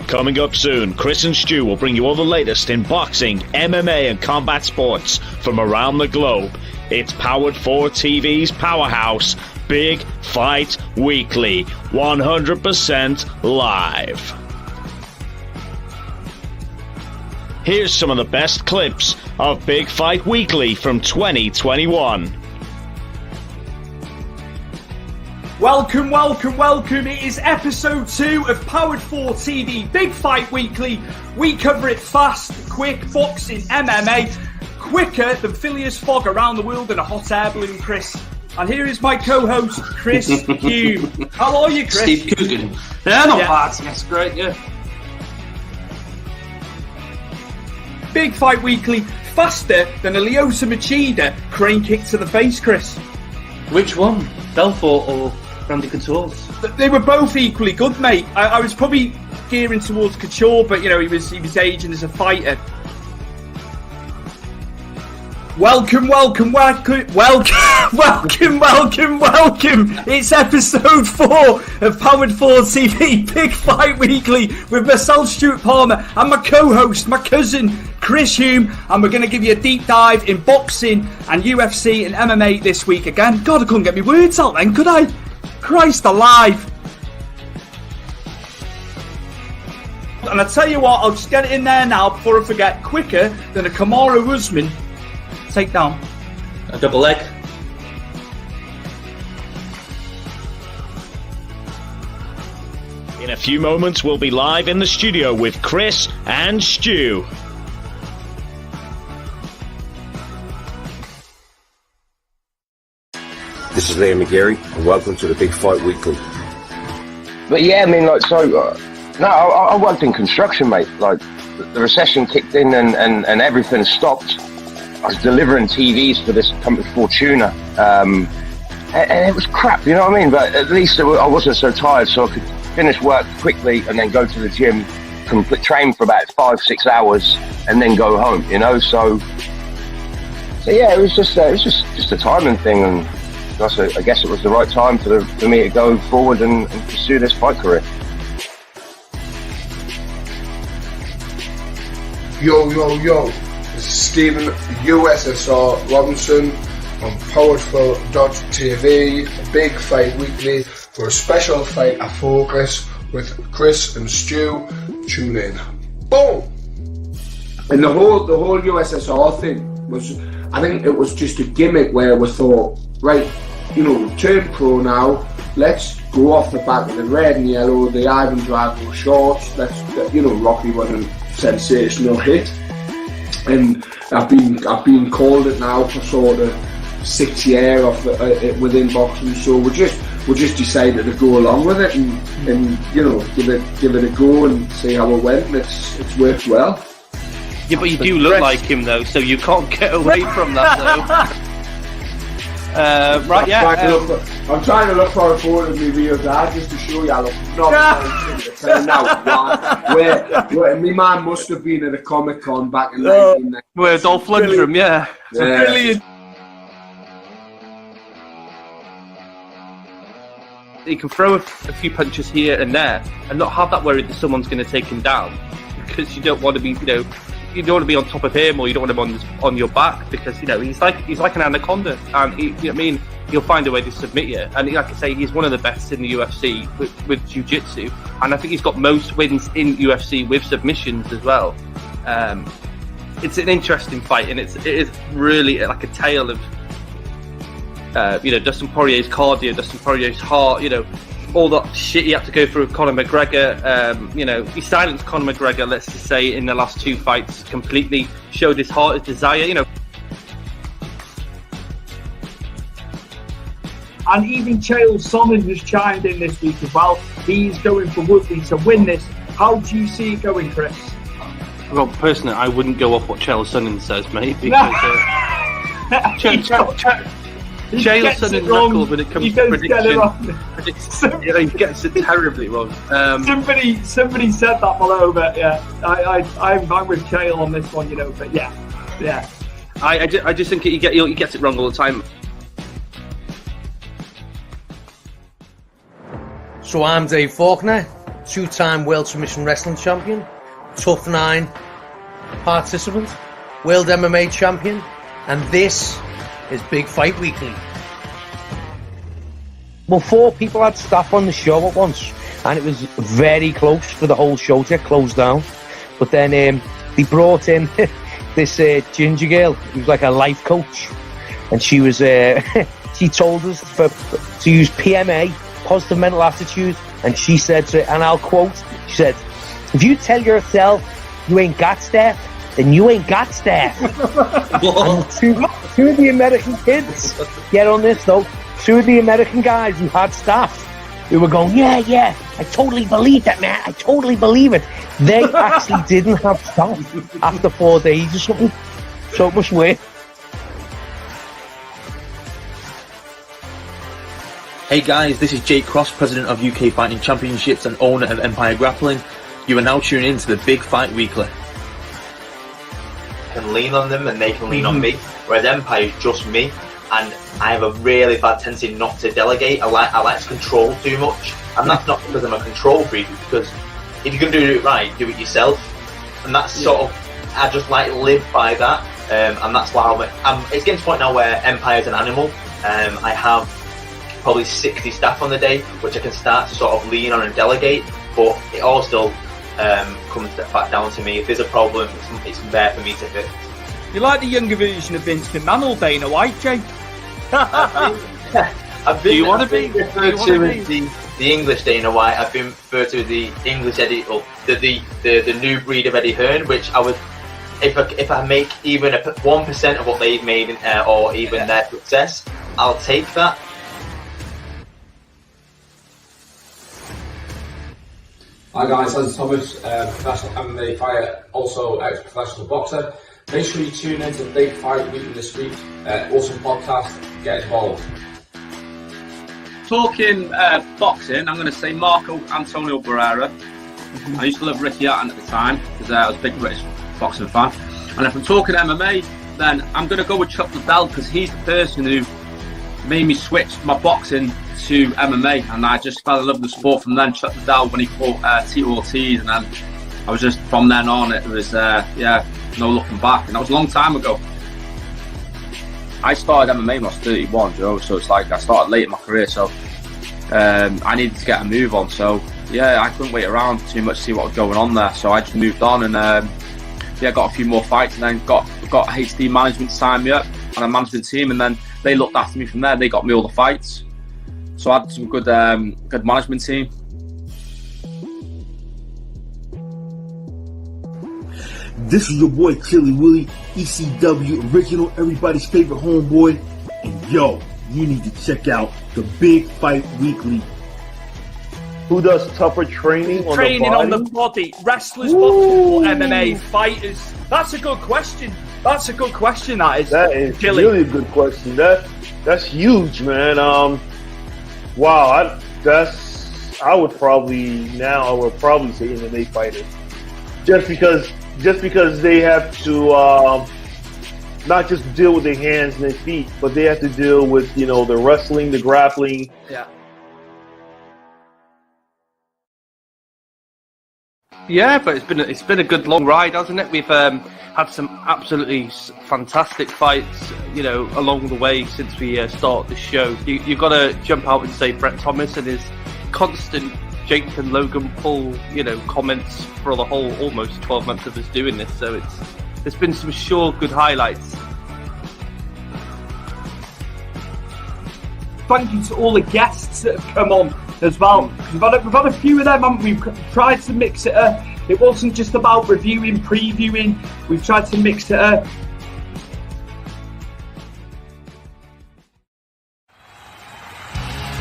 Coming up soon, Chris and Stu will bring you all the latest in boxing, MMA and combat sports from around the globe. It's Powered 4 TV's powerhouse, Big Fight Weekly, 100% live. Here's some of the best clips of Big Fight Weekly from 2021. Welcome, welcome, welcome. It is episode 2 of Powered 4 TV Big Fight Weekly. We cover it fast, quick, boxing, MMA, quicker than Phileas Fogg around the world in a hot air balloon, Chris. And here is my co-host, Chris Hume. How are you, Chris? Steve Coogan. Yeah, not bad. That's great, yeah. Big Fight Weekly, faster than a Lyoto Machida crane kick to the face, Chris. Which one? Belfort or Randy Couture's? They were both equally good, mate. I was probably gearing towards Couture, but you know he was aging as a fighter. Welcome. It's episode 4 of Powered 4 TV Big Fight Weekly with myself, Stuart Palmer, and my co-host, my cousin, Chris Hume, and we're going to give you a deep dive in boxing and UFC and MMA this week again. God, I couldn't get my words out then, could I? Christ alive. And I tell you what, I'll just get it in there now before I forget, quicker than a Kamaru Usman takedown. A double leg. In a few moments, we'll be live in the studio with Chris and Stu. This is Liam McGarry, and welcome to the Big Fight Weekly. But yeah, I mean, I worked in construction, mate. Like, the recession kicked in and everything stopped. I was delivering TVs for this company, Fortuna, and it was crap, you know what I mean? But at least I wasn't so tired, so I could finish work quickly and then go to the gym, train for about 5-6 hours, and then go home, you know? So yeah, it was just a timing thing, and I guess it was the right time for me to go forward and pursue this fight career. Yo. This is Stephen USSR Robinson on Powered4.tv, Big Fight Weekly, for a special fight at Focus with Chris and Stu. Tune in. Boom! And the whole USSR thing was, I think it was just a gimmick where we thought, right, you know, turn pro now, let's go off the back of the red and yellow, the Ivan Drago shorts, Rocky wasn't a sensational hit. And I've been called it now for sort of 6 years within boxing, so we just decided to go along with it and you know, give it a go and see how it went. And it's worked well. Yeah, but you do look like him though, so you can't get away from that though. Right, yeah. I'm trying to look for a photo of me real dad just to show you I look not where my man must have been at a Comic-Con back in 1990. Where Dolph Lundgren, yeah. Brilliant. He can throw a few punches here and there and not have that worry that someone's going to take him down, because you don't want to be, you don't want to be on top of him, or you don't want him on your back, because he's like an anaconda, and he'll find a way to submit you. And like I say, he's one of the best in the UFC with jiu-jitsu, and I think he's got most wins in UFC with submissions as well. It's an interesting fight, and it is really like a tale of Dustin Poirier's cardio, Dustin Poirier's heart, all that shit he had to go through with Conor McGregor. He silenced Conor McGregor, let's just say, in the last 2 fights, completely showed his heart, his desire, And even Chael Sonnen has chimed in this week as well. He's going for Woodley to win this. How do you see it going, Chris? Well, personally, I wouldn't go off what Chael Sonnen says, mate, because Chael Sonnen's record when it comes to prediction, he gets it terribly wrong. Somebody said that below, but yeah, I'm with Chael on this one, but yeah. I just think he gets it wrong all the time. So I'm Dave Faulkner, two-time World Submission Wrestling Champion, Tough 9 participant, World MMA Champion, and this is Big Fight Weekly. Well, 4 people had staff on the show at once, and it was very close for the whole show to get closed down. But then they brought in this ginger girl who was like a life coach, and she was she told us to use PMA, positive mental attitude, and she said to, and I'll quote, she said, "If you tell yourself you ain't got staff, then you ain't got staff." And two of the American kids, get on this though, 2 of the American guys who had staff, who were going, yeah, I totally believe that, man, I totally believe it. They actually didn't have staff after 4 days or something. So it must work. Hey guys, this is Jake Cross, President of UK Fighting Championships and owner of Empire Grappling. You are now tuning in to the Big Fight Weekly. I can lean on them and they can lean on me, whereas Empire is just me, and I have a really bad tendency not to delegate. I like to control too much, and that's not because I'm a control freak, because if you can do it right, do it yourself, and that's sort of, I just like live by that, and that's why it's getting to the point now where Empire's an animal. I have probably 60 staff on the day, which I can start to sort of lean on and delegate, but it all still comes back down to me. If there's a problem, it's there for me to fix. You like the younger version of Vince McMahon or Dana White, Jay? Do you want to be referred to as the English Dana White? I've been referred to as the English Eddie, or the new breed of Eddie Hearn, which I would, if I make even 1% of what they've made, or even their success, I'll take that. Hi guys, this is Thomas, professional MMA fighter, also ex-professional boxer. Make sure you tune in to Big Fight Weekly this week. Awesome podcast, get involved. Talking boxing, I'm going to say Marco Antonio Barrera. I used to love Ricky Hatton at the time because I was a big British boxing fan. And if I'm talking MMA, then I'm going to go with Chuck Liddell because he's the person who made me switch my boxing to MMA, and I just fell in love with the sport from then. Chuck Liddell when he fought Tito Ortiz, and then I was just, from then on, it was no looking back, and that was a long time ago. I started MMA when I was 31, so it's like I started late in my career, so I needed to get a move on, so yeah, I couldn't wait around too much to see what was going on there, so I just moved on, and got a few more fights, and then got HD management to sign me up on a management team, and then they looked after me from there. They got me all the fights, so I had some good management team. This is your boy Chili Willie, ECW original, everybody's favorite homeboy, and yo, you need to check out the Big Fight Weekly. Who does tougher training on the body? Wrestlers, boxers, or MMA fighters? That's a good question. That is. That is Chili. really a good question. That's huge, man. Wow, I would probably say MMA fighters, just because they have to not just deal with their hands and their feet, but they have to deal with the wrestling, the grappling. Yeah. Yeah, but it's been a good long ride, hasn't it? We've had some absolutely fantastic fights, along the way since we started the show. You've got to jump out and say Brett Thomas and his constant Jake and Logan Paul, comments for the whole almost 12 months of us doing this. So there's been some sure good highlights. Thank you to all the guests that have come on as well. We've had a few of them, haven't we? We've tried to mix it up. It wasn't just about reviewing, previewing. We've tried to mix it up.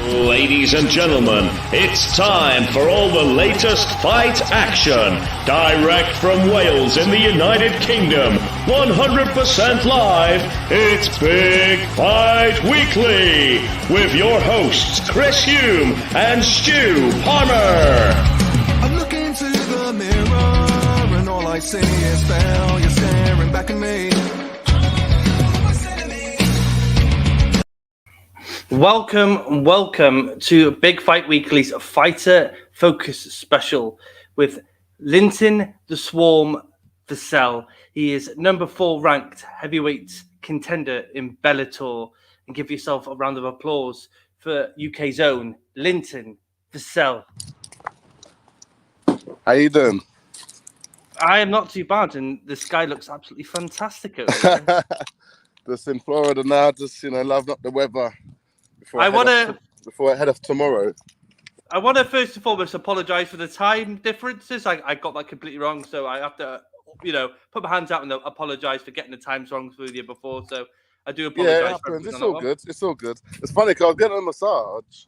Ladies and gentlemen, it's time for all the latest fight action. Direct from Wales in the United Kingdom, 100% live, it's Big Fight Weekly with your hosts Chris Hume and Stu Palmer. I look into the mirror and all I see is failure staring back at me. Welcome to Big Fight Weekly's Fighter Focus Special with Linton the Swarm Vassell. He is number 4 ranked heavyweight contender in Bellator. And give yourself a round of applause for UK's own Linton Vassell. How you doing? I am not too bad, and the sky looks absolutely fantastic over there. Just in Florida now, just loving up the weather. Before I head off tomorrow. I want to first and foremost apologise for the time differences. I got that completely wrong, so I have to, put my hands out and apologise for getting the times wrong with you before. So I do apologise. Yeah, it happens. It's all good. It's all good. It's funny because I was getting a massage,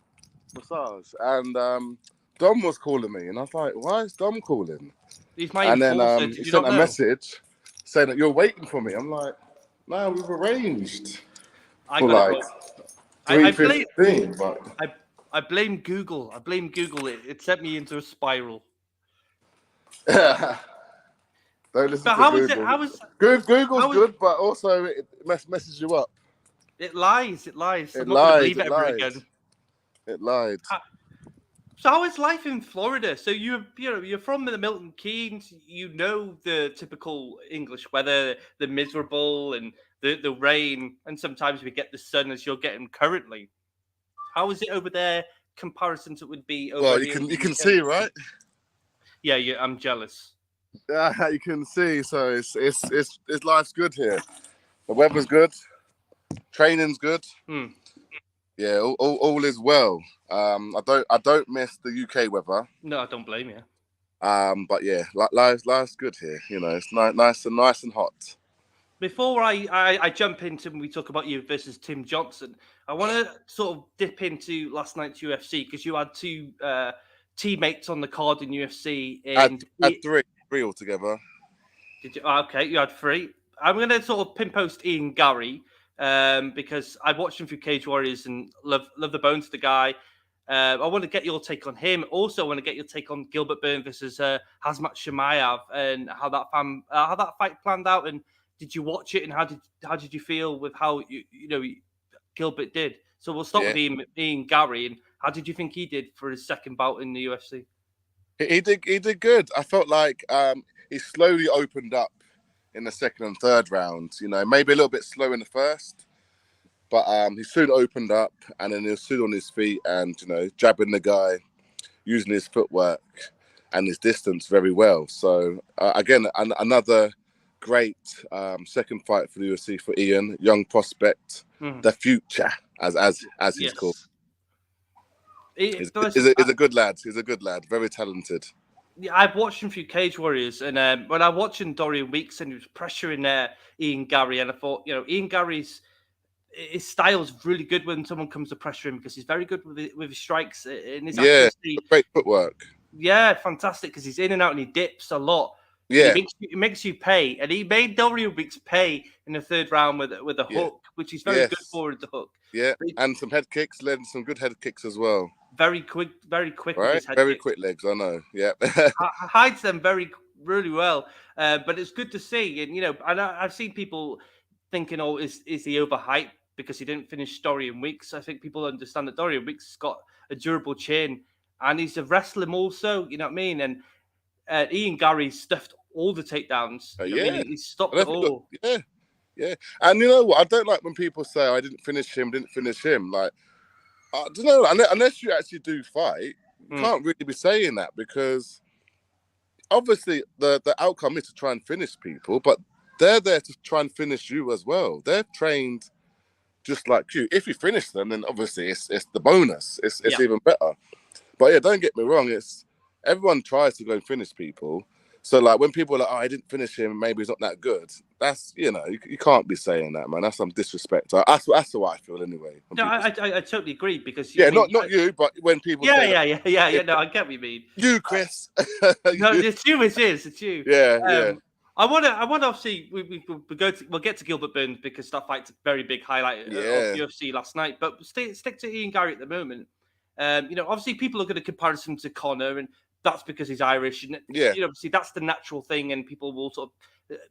and Dom was calling me, and I was like, "Why is Dom calling?" He's my and enforcer. then he sent a message saying that you're waiting for me. I'm like, "No, we've arranged for like 3:15." But I blame Google. It sent me into a spiral. Don't listen to Google. Google's good, but also it messes you up. It lies. I'm not going to believe it ever again. It lied. So how is life in Florida? So you're from the Milton Keynes. You know the typical English weather, the miserable and the rain, and sometimes we get the sun as you're getting currently. How is it over there? Comparison to it would be over. Well, you can see, right? Yeah, I'm jealous. You can see. So it's life's good here. The weather's good. Training's good. Yeah, all is well. I don't miss the UK weather. No, I don't blame you. But yeah, life's good here. It's nice and hot. Before I jump into when we talk about you versus Tim Johnson, I want to sort of dip into last night's UFC because you had 2 teammates on the card in UFC. And had three altogether. Did you? Okay, you had 3. I'm going to sort of pinpost Ian Gary because I've watched him through Cage Warriors and love the bones of the guy. I want to get your take on him. Also, I want to get your take on Gilbert Burns versus Hazmat Shemaev and how that fight planned out. And did you watch it? And how did you feel with how Gilbert did? So we'll start with Ian Gary. And how did you think he did for his second bout in the UFC? He did good. I felt like he slowly opened up in the second and third round. Maybe a little bit slow in the first. But he soon opened up, and then he was soon on his feet and, jabbing the guy, using his footwork and his distance very well. So, again, another great second fight for the UFC for Ian, young prospect, the future, as he's called. He's a good lad. He's a good lad, very talented. Yeah, I've watched him through Cage Warriors, and when I was watching Dorian Weeks and he was pressuring Ian Gary, and I thought, Ian Gary's his style's really good when someone comes to pressure him because he's very good with his strikes and his accuracy. Great footwork. Yeah, fantastic because he's in and out and he dips a lot. Yeah, it makes you pay, and he made Dorian Weeks pay in the third round with a hook, which he's very good for the hook. Yeah, and some head kicks, led some good head kicks as well. Very quick. Right, with his head very kicks. quick legs. I know. Yeah, hides them really well. But it's good to see, and I've seen people thinking, "Oh, is he overhyped because he didn't finish Dorian Weeks?" I think people understand that Dorian Weeks has got a durable chin, and he's a wrestler also. You know what I mean? And Ian Gary stuffed all the takedowns. He stopped it all. Yeah. And you know what? I don't like when people say, "I didn't finish him." Like, I don't know. Unless you actually do fight, you can't really be saying that because obviously the outcome is to try and finish people, but they're there to try and finish you as well. They're trained just like you. If you finish them, then obviously it's the bonus. It's even better. But yeah, don't get me wrong. Everyone tries to go and finish people. So like when people are like, "Oh, I didn't finish him, maybe he's not that good." That's you can't be saying that, man. That's some disrespect. That's how I feel anyway. No, I totally agree because not you, but when people No, I get what you mean. You, Chris. No, it's you. It's you. Yeah. I want to obviously we'll get to Gilbert Burns because that fight's a very big highlight of UFC last night. But stick to Ian Gary at the moment. Obviously people are going to comparison to Conor, and that's because he's Irish. And obviously that's the natural thing, and people will sort of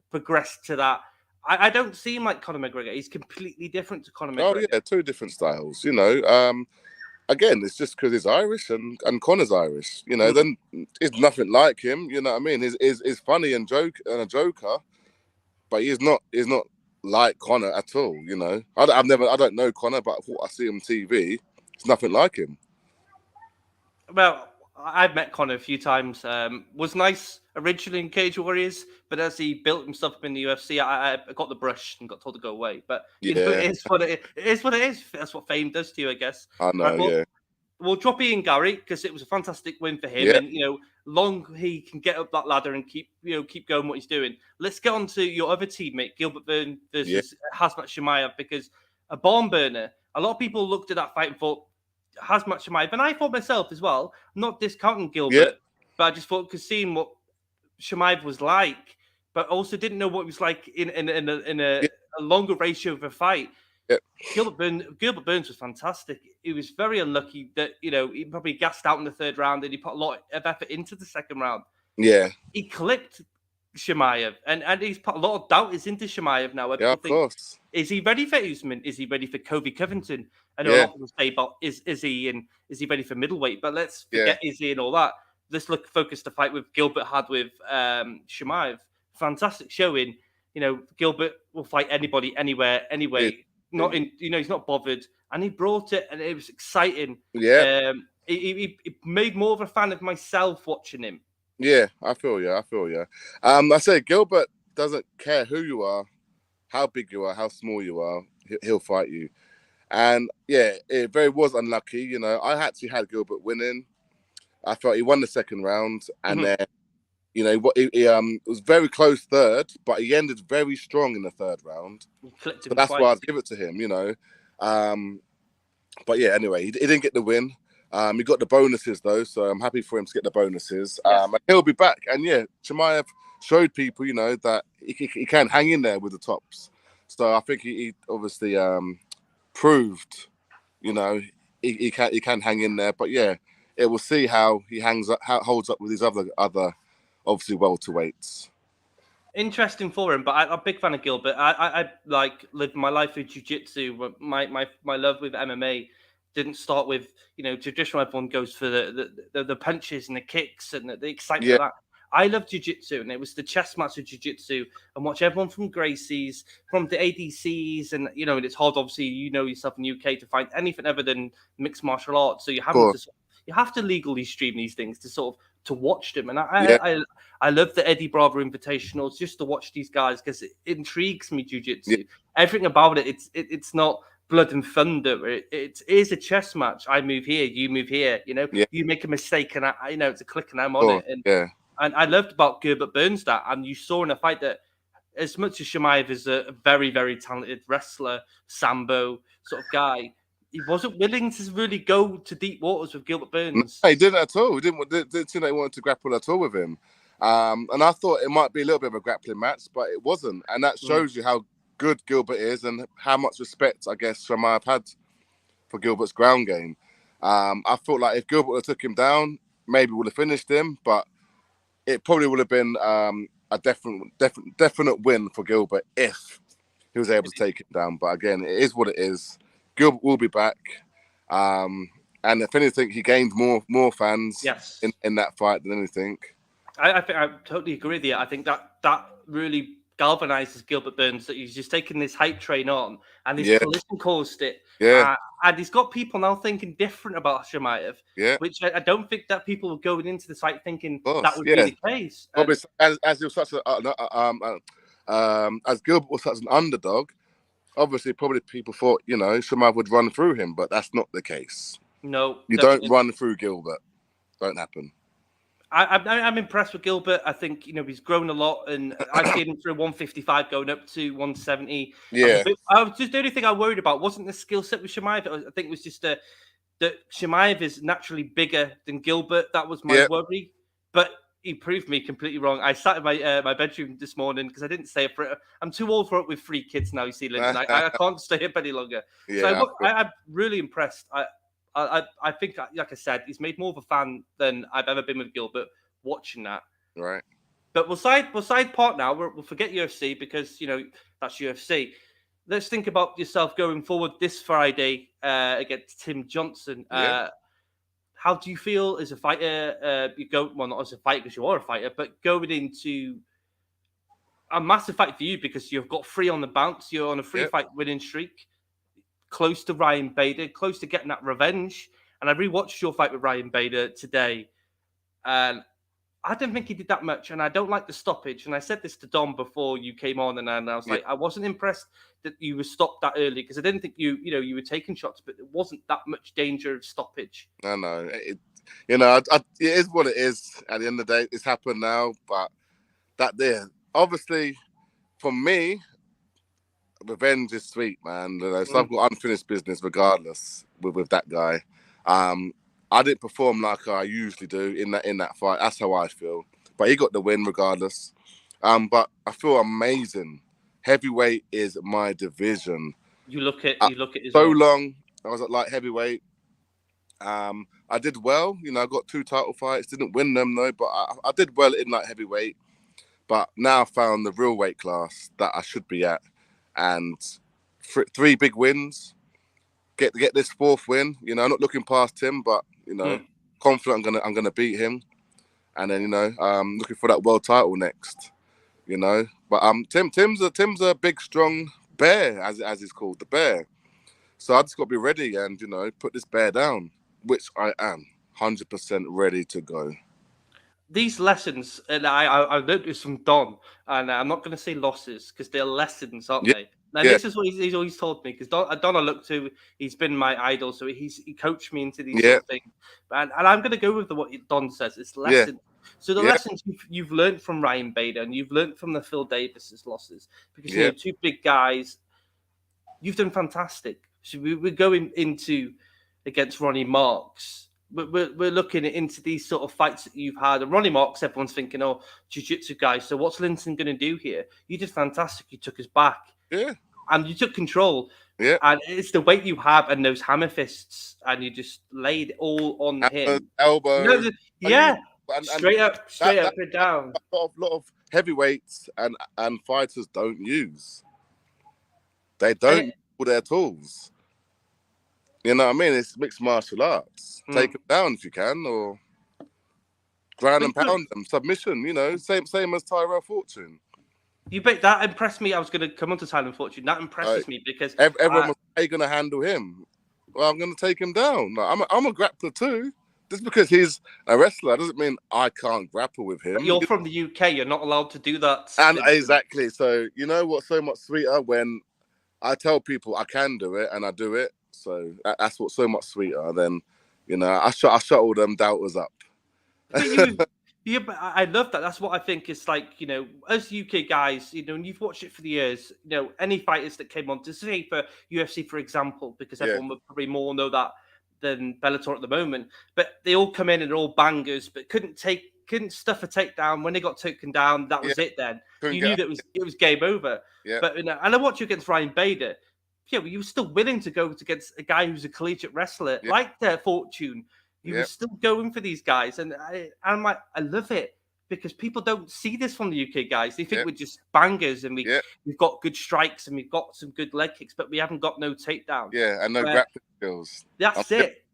progress to that. I don't see him like Conor McGregor. He's completely different to Conor McGregor. Oh yeah, two different styles. Again, it's just because he's Irish and Conor's Irish. Then it's nothing like him. You know what I mean? He's funny and a joker, but he's not like Conor at all. I don't know Conor, but what I see on TV, it's nothing like him. Well, I've met Conor a few times. Was nice originally in Cage Warriors, but as he built himself up in the UFC, I got the brush and got told to go away. But it is what it is. That's what fame does to you, I guess. I know, We'll drop Ian Gary because it was a fantastic win for him, and long he can get up that ladder and keep going what he's doing. Let's get on to your other teammate, Gilbert Burns versus Khamzat Chimaev, because a barn burner. A lot of people looked at that fight and thought Khamzat Chimaev, and I thought myself as well. I'm not discounting Gilbert, but I just thought because seeing what Chimaev was like, but also didn't know what he was like in a longer ratio of a fight. Yep. Gilbert Burns was fantastic. He was very unlucky that he probably gassed out in the third round and he put a lot of effort into the second round. Yeah, he clipped Chimaev and he's put a lot of doubt into Chimaev now. Of course. Is he ready for Usman? Is he ready for Kobe Covington? I know a lot of people say about is he ready for middleweight? But let's forget Izzy and all that. Let's focus the fight with Gilbert had with Chimaev. Fantastic showing. Gilbert will fight anybody, anywhere, anyway. Not in, he's not bothered, and he brought it, and it was exciting. Yeah, he made more of a fan of myself watching him. Yeah, I feel you. I say Gilbert doesn't care who you are, how big you are, how small you are. He'll fight you, and it very was unlucky. I actually had Gilbert winning. I felt he won the second round, and then. He was very close third, but he ended very strong in the third round. So that's why I'd give it to him, But anyway, he didn't get the win. He got the bonuses though, so I'm happy for him to get the bonuses. And he'll be back. And Chimaev showed people, that he can hang in there with the tops. So I think he obviously proved, he can hang in there. But we'll see how he holds up with his other. Obviously, welterweights. Interesting for him, but I'm a big fan of Gilbert. I lived my life with jiu-jitsu. My love with MMA didn't start with traditional. Everyone goes for the punches and the kicks and the excitement of that. I love jiu-jitsu, and it was the chess match of jiu-jitsu, and watch everyone from Gracie's, from the ADCs, and it's hard. Obviously, yourself in the UK to find anything other than mixed martial arts, so you have to legally stream these things to watch them. And I love the Eddie Bravo Invitationals just to watch these guys because it intrigues me, jiu-jitsu. Everything about it, it's not blood and thunder. It is a chess match. I move here, you move here. You make a mistake and it's a click and I'm on it. And I loved about Gilbert Burns that, and you saw in a fight that as much as Chimaev is a very, very talented wrestler, sambo sort of guy, he wasn't willing to really go to deep waters with Gilbert Burns. No, he didn't at all. He didn't seem like he wanted to grapple at all with him. And I thought it might be a little bit of a grappling match, but it wasn't. And that shows you how good Gilbert is and how much respect, I guess, Chimaev had for Gilbert's ground game. I felt like if Gilbert would have took him down, maybe would have finished him, but it probably would have been a definite win for Gilbert if he was able to take him down. But again, it is what it is. Gilbert will be back, and if anything, he gained more fans in that fight than anything. I think I totally agree with you. I think that really galvanizes Gilbert Burns, that he's just taken this hype train on and he's collision caused it. And he's got people now thinking different about Chimaev, which I don't think that people were going into the fight thinking that would be the case. Obviously, as he was such as Gilbert was such an underdog. Obviously, probably people thought, Chimaev would run through him, but that's not the case. No. You don't run through Gilbert. Don't happen. I'm impressed with Gilbert. I think, he's grown a lot, and I've seen him through 155 going up to 170. Yeah. I was just the only thing I worried about wasn't the skill set with Chimaev. I think it was just that Chimaev is naturally bigger than Gilbert. That was my worry. But he proved me completely wrong. I sat in my bedroom this morning because I didn't stay up for it. I'm too old for it with 3 kids now, you see, Linton. I can't stay up any longer. So I'm really impressed. I think, like I said, he's made more of a fan than I've ever been with Gilbert watching that. Right. But we'll side part now. We'll forget UFC because, That's UFC. Let's think about yourself going forward this Friday against Tim Johnson. How do you feel as a fighter? Not as a fighter because you are a fighter, but going into a massive fight for you because you've got 3 on the bounce. You're on a 3-fight winning streak, close to Ryan Bader, close to getting that revenge. And I rewatched your fight with Ryan Bader today, and I don't think he did that much, and I don't like the stoppage. And I said this to Dom before you came on, and I was like, I wasn't impressed that you were stopped that early because I didn't think you were taking shots, but it wasn't that much danger of stoppage. I know. It is what it is. At the end of the day, it's happened now, but that there, obviously, for me, revenge is sweet, man. So I've got unfinished business regardless with that guy. I didn't perform like I usually do in that fight. That's how I feel. But he got the win regardless. But I feel amazing. Heavyweight is my division. You look at long. I was at light heavyweight. I did well. I got 2 title fights. Didn't win them though, but I did well in light heavyweight. But now I found the real weight class that I should be at, and 3 big wins. Get this 4th win. I'm not looking past him, but confident I'm gonna beat him, and then looking for that world title next. But Tim's a big strong bear, as he's called, the bear. So I just got to be ready and put this bear down, which I am 100% ready to go. These lessons, and I learned this from Don, and I'm not going to say losses because they're lessons, aren't they? Now, this is what he's always told me, because Don I look to, he's been my idol, so he coached me into these sort of things. And I'm going to go with what Don says, it's lessons. So the lessons you've learned from Ryan Bader, and you've learned from the Phil Davis's losses, because you know, 2 big guys, you've done fantastic. So we're going into against Ronnie Marks. We're looking into these sort of fights that you've had. And Ronnie Marks, everyone's thinking, oh, jiu-jitsu guys, so what's Linton going to do here? You did fantastic. You took us back. Yeah. And you took control. Yeah. And it's the weight you have and those hammer fists, and you just laid it all on him. Elbow. Straight up and down. A lot of heavyweights and fighters don't use. They don't use all their tools. You know what I mean? It's mixed martial arts. Take them down if you can, or ground and pound them. Submission, same as Tyrell Fortune. That impressed me. I was going to come on to Tyrell Fortune. That impresses me because everyone was, how are you going to handle him? Well, I'm going to take him down. I'm a grappler too. Just because he's a wrestler doesn't mean I can't grapple with him. You're from the UK. You're not allowed to do that. And exactly. So you know what's so much sweeter when I tell people I can do it and I do it. So that's what's so much sweeter than, I shut all them doubters up. Yeah, but I love that. That's what I think is like, as UK guys, and you've watched it for the years, any fighters that came on to say for UFC, for example, because everyone would probably more know that than Bellator at the moment, but they all come in and they're all bangers, but couldn't stuff a takedown. When they got taken down, that was it then. You knew that it was game over. Yeah. But and I watch you against Ryan Bader. Yeah, you were still willing to go against a guy who's a collegiate wrestler, like their Fortune. You were still going for these guys. And I'm like, I love it, because people don't see this from the UK guys. They think we're just bangers and we've got good strikes and we've got some good leg kicks, but we haven't got no takedown. Yeah, and no grappling skills. That's it.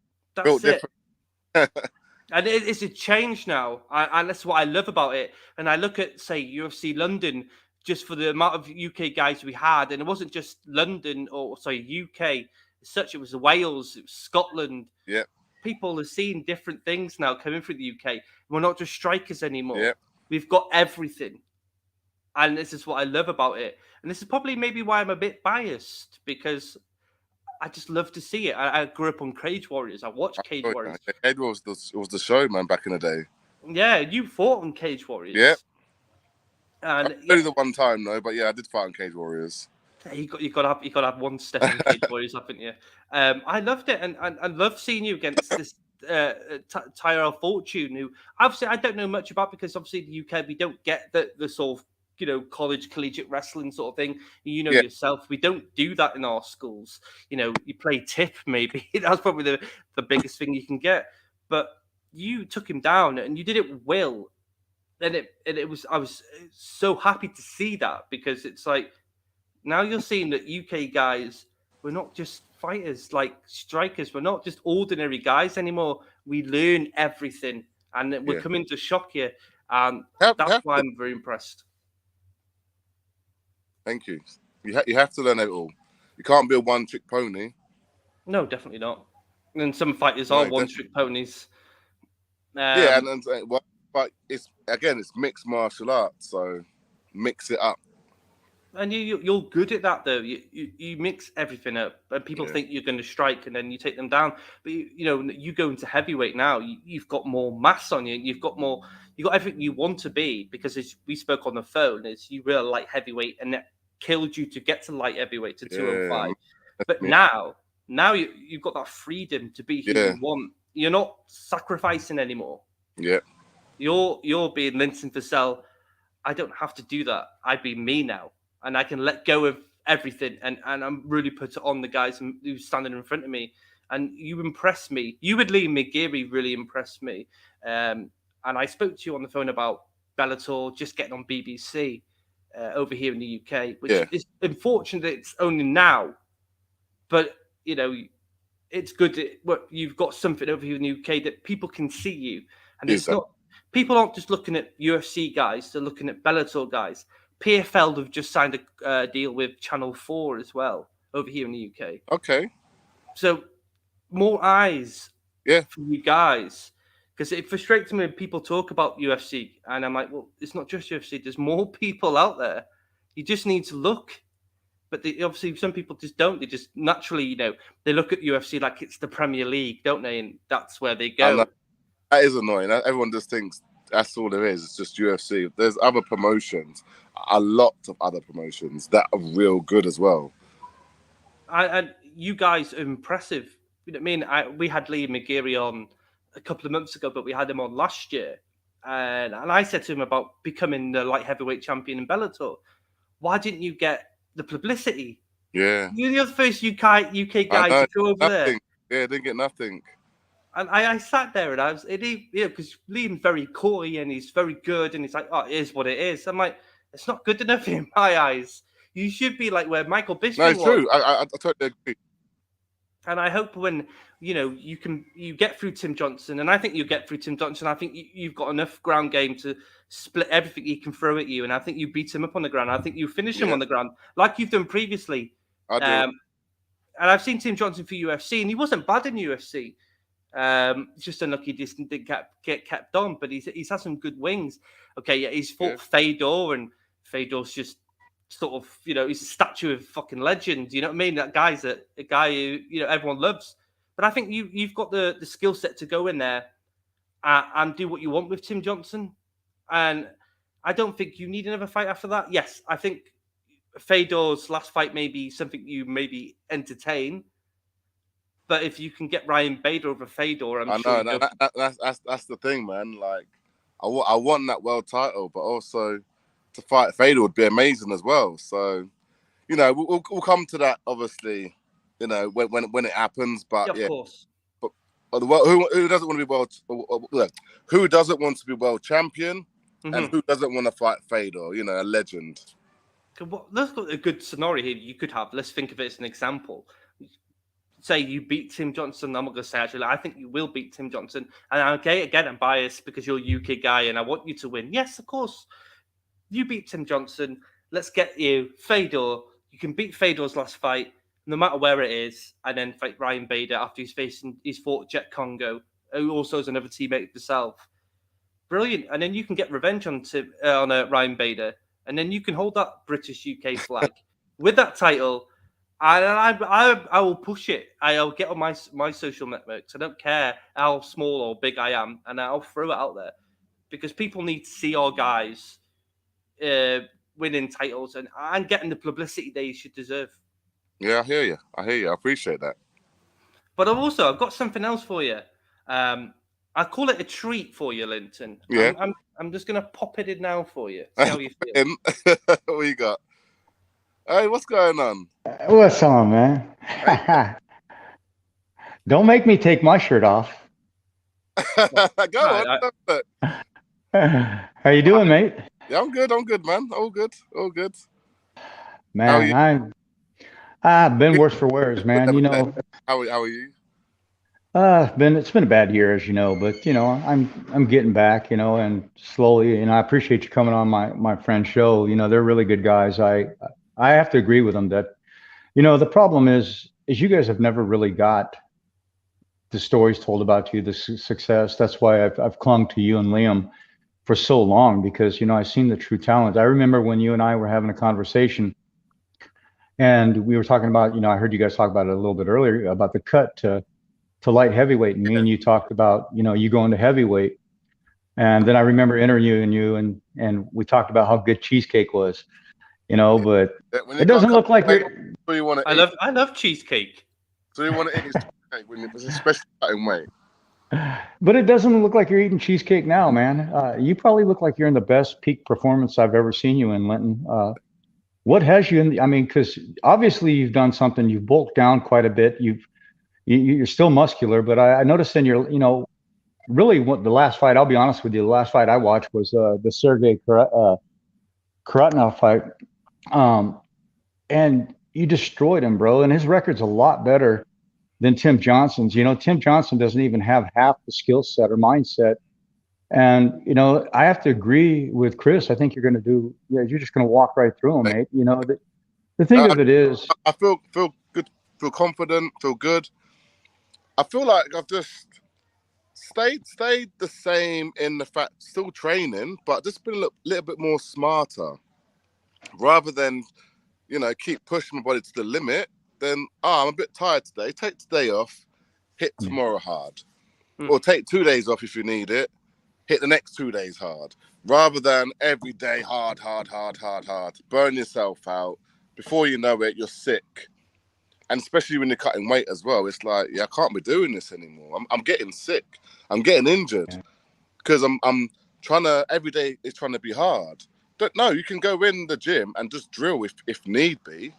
And it's a change now. And that's what I love about it. And I look at, say, UFC London, just for the amount of UK guys we had, and it wasn't just London UK as such, it was Wales, it was Scotland. Yeah. People are seeing different things now coming through the UK. We're not just strikers anymore. Yeah. We've got everything. And this is what I love about it. And this is probably maybe why I'm a bit biased, because I just love to see it. I grew up on Cage Warriors. I watched Cage Warriors. Cage Warriors was the show, man, back in the day. Yeah, you fought on Cage Warriors. Yeah. And only the one time though, but yeah, I did fight on Cage Warriors. You got to have one step in Cage Warriors, haven't you? I loved it, and I love seeing you against this Tyrell Fortune, who obviously I don't know much about, because obviously in the UK we don't get the sort of college collegiate wrestling sort of thing. Yourself, we don't do that in our schools. You play tip, maybe. That's probably the biggest thing you can get. But you took him down and you did it well. And I was so happy to see that, because it's like, Now you're seeing that UK guys, we're not just fighters, like strikers. We're not just ordinary guys anymore. We learn everything, and we're coming to shock you. And that's why I'm very impressed. Thank you. You have to learn it all. You can't be a one-trick pony. No, definitely not. And some fighters are one-trick ponies. But it's mixed martial arts, so mix it up. And you're good at that, though. You mix everything up, and people think you're going to strike, and then you take them down. But you go into heavyweight now. You've got more mass on you. You've got everything you want to be, because as we spoke on the phone, is you were light heavyweight, and that killed you to get to light heavyweight to 205. But now you've got that freedom to be who you want. You're not sacrificing anymore. Yeah. You're being Linton Vassell. I don't have to do that. I be me now. And I can let go of everything, and I'm really put it on the guys who's standing in front of me. And you impressed me. You and Liam McGeary really impressed me. And I spoke to you on the phone about Bellator just getting on BBC over here in the UK, which is unfortunate that it's only now. But, it's good that you've got something over here in the UK that people can see you. And it's not, people aren't just looking at UFC guys, they're looking at Bellator guys. PFL have just signed a deal with Channel 4 as well over here in the UK. Okay. So more eyes for you guys. Because it frustrates me when people talk about UFC. And I'm like, well, it's not just UFC. There's more people out there. You just need to look. But obviously some people just don't. They just naturally, they look at UFC like it's the Premier League, don't they? And that's where they go. That is annoying. Everyone just thinks that's all there is. It's just UFC. There's other promotions, a lot of other promotions that are real good as well. And you guys are impressive. You know what I mean? We had Liam McGeary on a couple of months ago, but we had him on last year. And I said to him about becoming the light heavyweight champion in Bellator. Why didn't you get the publicity? Yeah. You're the first UK guy to go over there. Yeah, didn't get nothing. And I sat there and I was, because Liam's very coy and he's very good and he's like, oh, it is what it is. I'm like, it's not good enough in my eyes. You should be like where Michael Bisping was. No, it's true. I totally agree. And I hope when, you get through Tim Johnson, and I think you get through Tim Johnson, I think you've got enough ground game to split everything he can throw at you. And I think you beat him up on the ground. I think you finish him on the ground like you've done previously. I do. And I've seen Tim Johnson for UFC and he wasn't bad in UFC. It's just unlucky he just didn't get kept on, but he's had some good wings. Okay, yeah, he's fought Fedor, and Fedor's just sort of, he's a statue of fucking legend. You know what I mean? That guy's a guy who, everyone loves. But I think you've got the skill set to go in there and do what you want with Tim Johnson. And I don't think you need another fight after that. Yes, I think Fedor's last fight may be something you maybe entertain. But if you can get Ryan Bader over Fedor, I'm sure. That's the thing, man. Like, I want that world title, but also to fight Fedor would be amazing as well. So, we'll come to that obviously. When it happens, but of course. But who doesn't want to be who doesn't want to be world champion, and who doesn't want to fight Fedor? A legend. Let's look at a good scenario here. You could have. Let's think of it as an example. Say you beat Tim Johnson. I'm not going to say actually. I think you will beat Tim Johnson. And again, I'm biased because you're a UK guy and I want you to win. Yes, of course. You beat Tim Johnson. Let's get you Fedor. You can beat Fedor's last fight, no matter where it is, and then fight Ryan Bader after he's fought Jet Congo, who also is another teammate of yourself. Brilliant. And then you can get revenge on Ryan Bader, and then you can hold that British UK flag with that title. And I will push it. I'll get on my social networks. I don't care how small or big I am, and I'll throw it out there because people need to see our guys winning titles and getting the publicity they should deserve. Yeah, I hear you. I appreciate that. But I've got something else for you. I call it a treat for you, Linton. Yeah. I'm just going to pop it in now for you. See how you feel. What you got? Hey, what's going on? What's on, man? Don't make me take my shirt off. Go on. How you doing, mate? Yeah, I'm good, man. All good. Man, I've been worse for wears, man. You know, How are you? it's been a bad year, as you know, but you know, I'm getting back, you know, and slowly. And I appreciate you coming on my friend's show. You know, they're really good guys. I have to agree with them that, you know, the problem is you guys have never really got the stories told about you, the success. That's why I've clung to you and Liam for so long, because you know I've seen the true talent. I remember when you and I were having a conversation, and we were talking about, you know, I heard you guys talk about it a little bit earlier about the cut to light heavyweight, and me and you talked about, you know, you going to heavyweight, and then I remember interviewing you, and we talked about how good cheesecake was, you know, but it doesn't look like you're. I love cheesecake. So you want to eat cheesecake when it was especially cutting weight. But it doesn't look like you're eating cheesecake now, man. You probably look like you're in the best peak performance I've ever seen you in, Linton. What has you in? I mean, because obviously you've done something. You've bulked down quite a bit. You're still muscular, but I noticed in your, you know, really what the last fight. I'll be honest with you. The last fight I watched was the Sergey Karatnov fight, and you destroyed him, bro. And his record's a lot better than Tim Johnson's. You know, Tim Johnson doesn't even have half the skill set or mindset. And, you know, I have to agree with Chris. I think you're going to do, you're just going to walk right through him, mate. You know, the thing of it is. I feel good, feel confident, feel good. I feel like I've just stayed the same in the fact, still training, but just been a little bit more smarter. Rather than, you know, keep pushing my body to the limit, then I'm a bit tired today. Take today off, hit tomorrow hard. Or take 2 days off if you need it, hit the next 2 days hard. Rather than every day hard. Burn yourself out. Before you know it, you're sick. And especially when you're cutting weight as well, it's like, I can't be doing this anymore. I'm getting sick. I'm getting injured. Because I'm trying to, every day is trying to be hard. No, you can go in the gym and just drill if need be.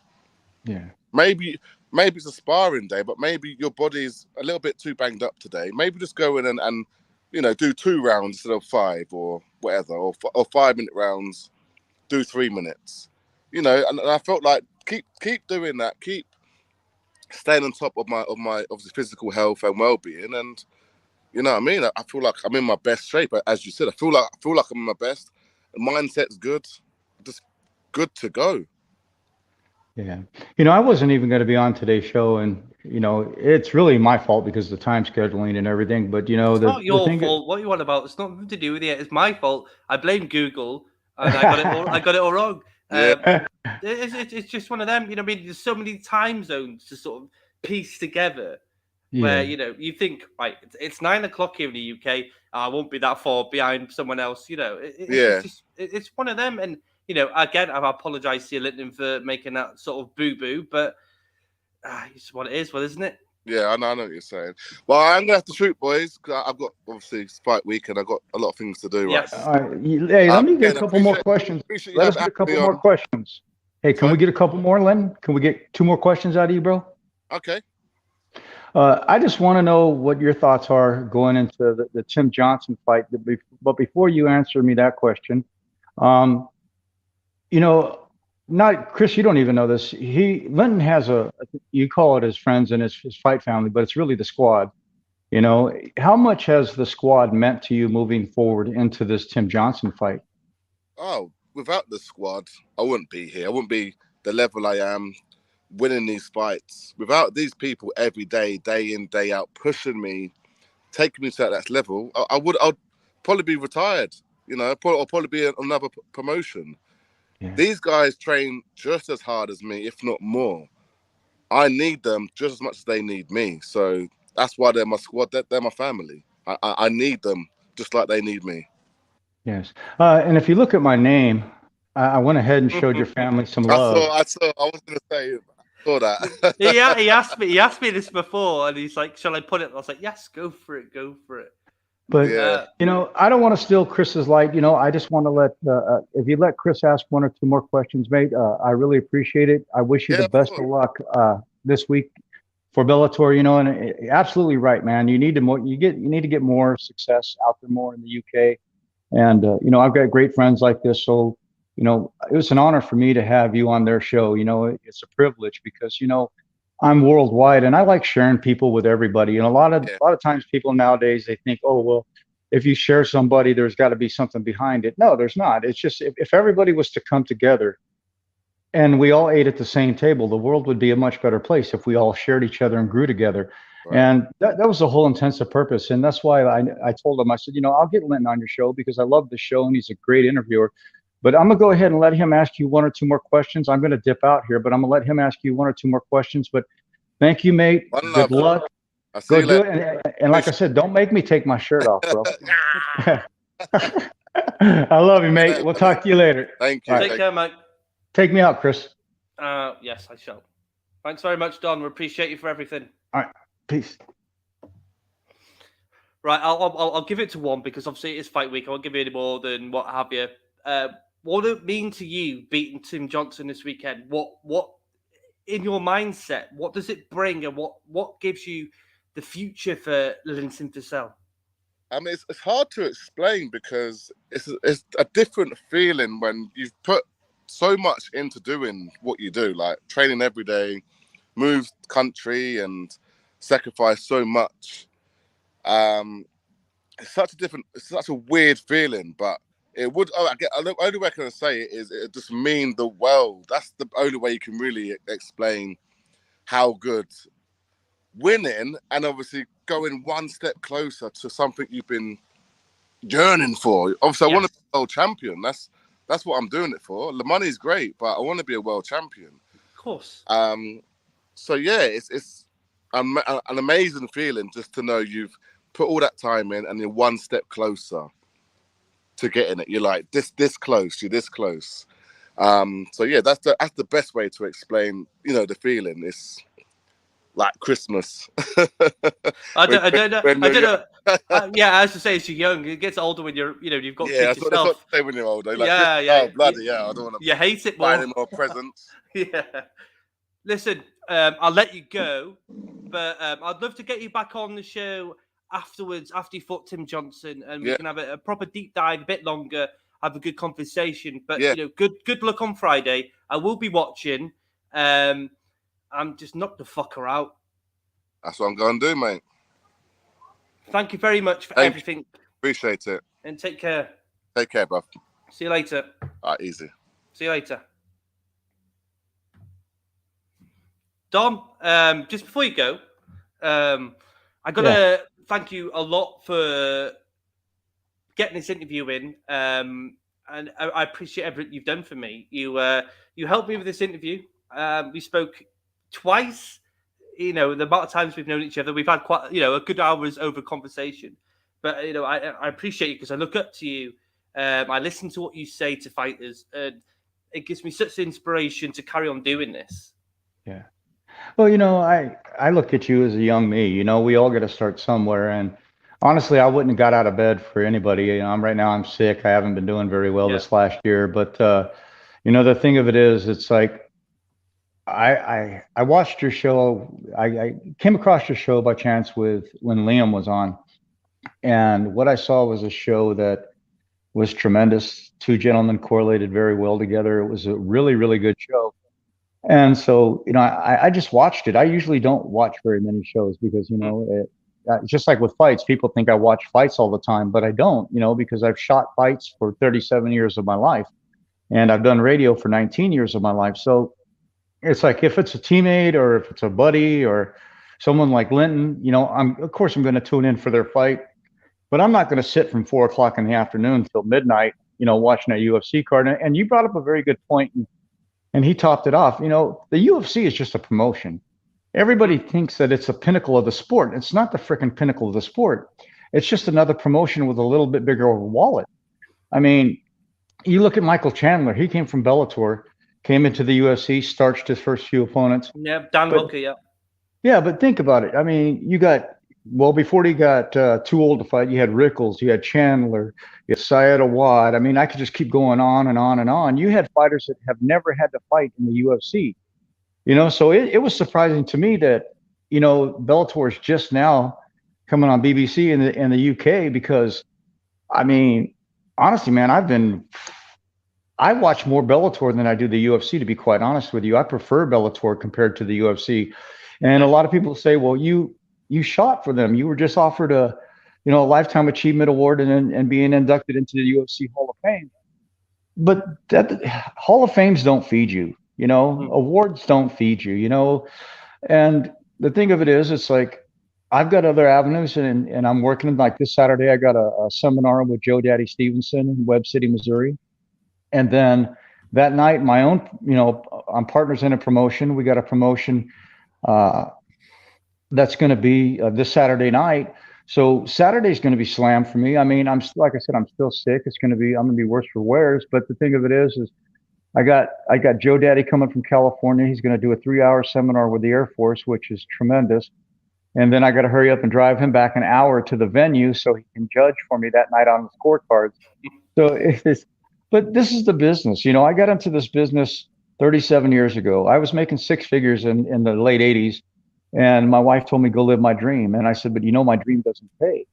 Yeah. Maybe it's a sparring day, but maybe your body's a little bit too banged up today. Maybe just go in and you know, do 2 rounds instead of 5 or whatever, or 5-minute rounds, do 3 minutes. You know, and I felt like keep doing that, keep staying on top of my obviously physical health and well-being, and you know what I mean. I feel like I'm in my best shape, as you said. I feel like I'm in my best. The mindset's good, just good to go. Yeah. You know, I wasn't even going to be on today's show, and, you know, it's really my fault because of the time scheduling and everything. But, you know, it's not your fault. What you want about? It's nothing to do with it. It's my fault. I blame Google, and I got it all wrong. It's just one of them. You know, I mean, there's so many time zones to sort of piece together. Where, you know, you think, right, it's 9 o'clock here in the UK. I won't be that far behind someone else. You know, it's one of them. And, you know, again, I apologise to you, Linton, for making that sort of boo-boo, but it's what it is, isn't it? Yeah, I know what you're saying. Well, I'm going to have to shoot, boys, because I've got, obviously, fight week, and I've got a lot of things to do. Yes. Right. Hey, let me get a couple more questions. Let us get a couple more questions. Hey, can we get a couple more, Len? Can we get 2 more questions out of you, bro? Okay. I just want to know what your thoughts are going into the Tim Johnson fight. But before you answer me that question, you know, not Chris, you don't even know this. Linton has you call it his friends and his fight family, but it's really the squad. You know, how much has the squad meant to you moving forward into this Tim Johnson fight? Oh, without the squad, I wouldn't be here. I wouldn't be the level I am, winning these fights. Without these people every day, day in, day out, pushing me, taking me to that next level, I'd probably be retired. You know, or probably be another promotion. Yeah. These guys train just as hard as me, if not more. I need them just as much as they need me. So that's why they're my squad. They're my family. I need them just like they need me. Yes. And if you look at my name, I went ahead and showed your family some love. I was going to say, I saw that. He asked me this before, and he's like, "Shall I put it?" I was like, "Yes, go for it. But, you know, I don't want to steal Chris's light. You know, I just want to if you let Chris ask 1 or 2 more questions, mate, I really appreciate it. I wish you the best of luck this week for Bellator, you know, and absolutely right, man. You need to get more success out there more in the UK. And, you know, I've got great friends like this. So you know, it was an honor for me to have you on their show. You know, it's a privilege because, you know, I'm worldwide and I like sharing people with everybody. And a lot of times people nowadays, they think, oh, well, if you share somebody, there's got to be something behind it. No, there's not. It's just if everybody was to come together and we all ate at the same table, the world would be a much better place if we all shared each other and grew together. Right. And that was the whole intensive purpose. And that's why I told him, I said, you know, I'll get Linton on your show because I love the show and he's a great interviewer. But I'm going to go ahead and let him ask you one or two more questions. I'm going to dip out here, but I'm going to let him ask you one or two more questions. But thank you, mate. Good luck. Go do it. And like I said, don't make me take my shirt off, bro. I love you, mate. We'll talk to you later. Thank you. Take care, mate. Take me out, Chris. Yes, I shall. Thanks very much, Don. We appreciate you for everything. All right. Peace. Right, I'll give it to one because obviously it is fight week. I won't give you any more than what have you. What would it mean to you beating Tim Johnson this weekend? What in your mindset? What does it bring, and what gives you the future for Linton Vassell? I mean, it's hard to explain because it's a different feeling when you've put so much into doing what you do, like training every day, move country, and sacrifice so much. It's such a weird feeling, but it would. The only way I can say it is it just mean the world. That's the only way you can really explain how good winning and obviously going one step closer to something you've been yearning for. Obviously, I want to be a world champion. That's what I'm doing it for. The money's great, but I want to be a world champion. Of course. So yeah, it's an amazing feeling just to know you've put all that time in and you're one step closer to getting it. You're like this close. You're this close. So yeah, that's the best way to explain, you know, the feeling. It's like Christmas. I don't know. Yeah, as to say, as you're young, it gets older when you've got kids yourself. That's what I say when you're older. Like, yeah. Oh, bloody yeah, I don't want to. You hate it more. Buy any more presents. Yeah. Listen, I'll let you go, but I'd love to get you back on the show afterwards, after you fought Tim Johnson, and we can have a proper deep dive, a bit longer, have a good conversation. But you know, good luck on Friday. I will be watching. I'm just knock the fucker out. That's what I'm going to do, mate. Thank you very much for everything. Appreciate it. And take care. Take care, bro. See you later. All right, easy. See you later. Dom, just before you go, I got to thank you a lot for getting this interview in. And I appreciate everything you've done for me. You helped me with this interview. We spoke twice, you know, the amount of times we've known each other. We've had quite, you know, a good hours over conversation. But, you know, I appreciate you because I look up to you. I listen to what you say to fighters, and it gives me such inspiration to carry on doing this. Yeah. Well, you know, I look at you as a young me. You know, we all got to start somewhere. And honestly, I wouldn't have got out of bed for anybody. You know, right now I'm sick. I haven't been doing very well this last year. But, you know, the thing of it is, it's like, I watched your show. I came across your show by chance when Liam was on. And what I saw was a show that was tremendous. Two gentlemen correlated very well together. It was a really, really good show. And so, you know, I just watched it. I usually don't watch very many shows because, you know, just like with fights, people think I watch fights all the time, but I don't, you know, because I've shot fights for 37 years of my life and I've done radio for 19 years of my life. So it's like if it's a teammate or if it's a buddy or someone like Linton, you know, of course I'm going to tune in for their fight, but I'm not going to sit from 4 o'clock in the afternoon till midnight, you know, watching a UFC card. And you brought up a very good point. And he topped it off. You know, the UFC is just a promotion. Everybody thinks that it's a pinnacle of the sport. It's not the freaking pinnacle of the sport. It's just another promotion with a little bit bigger of a wallet. I mean, you look at Michael Chandler. He came from Bellator, came into the UFC, starched his first few opponents. Yeah, Dan Hooker, yeah. Yeah, but think about it. I mean, you got, well, before he got too old to fight, you had Rickles, you had Chandler, you had Syed Awad. I mean, I could just keep going on and on and on. You had fighters that have never had to fight in the UFC. You know, so it was surprising to me that, you know, Bellator is just now coming on BBC in the UK because, I mean, honestly, man, I've been I watch more Bellator than I do the UFC, to be quite honest with you. I prefer Bellator compared to the UFC. And a lot of people say, well, you shot for them. You were just offered a lifetime achievement award and being inducted into the UFC Hall of Fame. But that Hall of Fames don't feed you, awards don't feed you, and the thing of it is, it's like, I've got other avenues, and I'm working. Like this Saturday, I got a seminar with Joe Daddy Stevenson in Webb City, Missouri. And then that night, my own, I'm partners in a promotion. We got a promotion that's going to be this Saturday night. So Saturday's going to be slammed for me. I mean, like I said, I'm still sick. I'm going to be worse for wears. But the thing of it is I got Joe Daddy coming from California. He's going to do a 3-hour seminar with the Air Force, which is tremendous. And then I got to hurry up and drive him back an hour to the venue so he can judge for me that night on the scorecards. But this is the business. I got into this business 37 years ago. I was making 6 figures in the late 80s. And my wife told me, go live my dream. And I said, but my dream doesn't pay.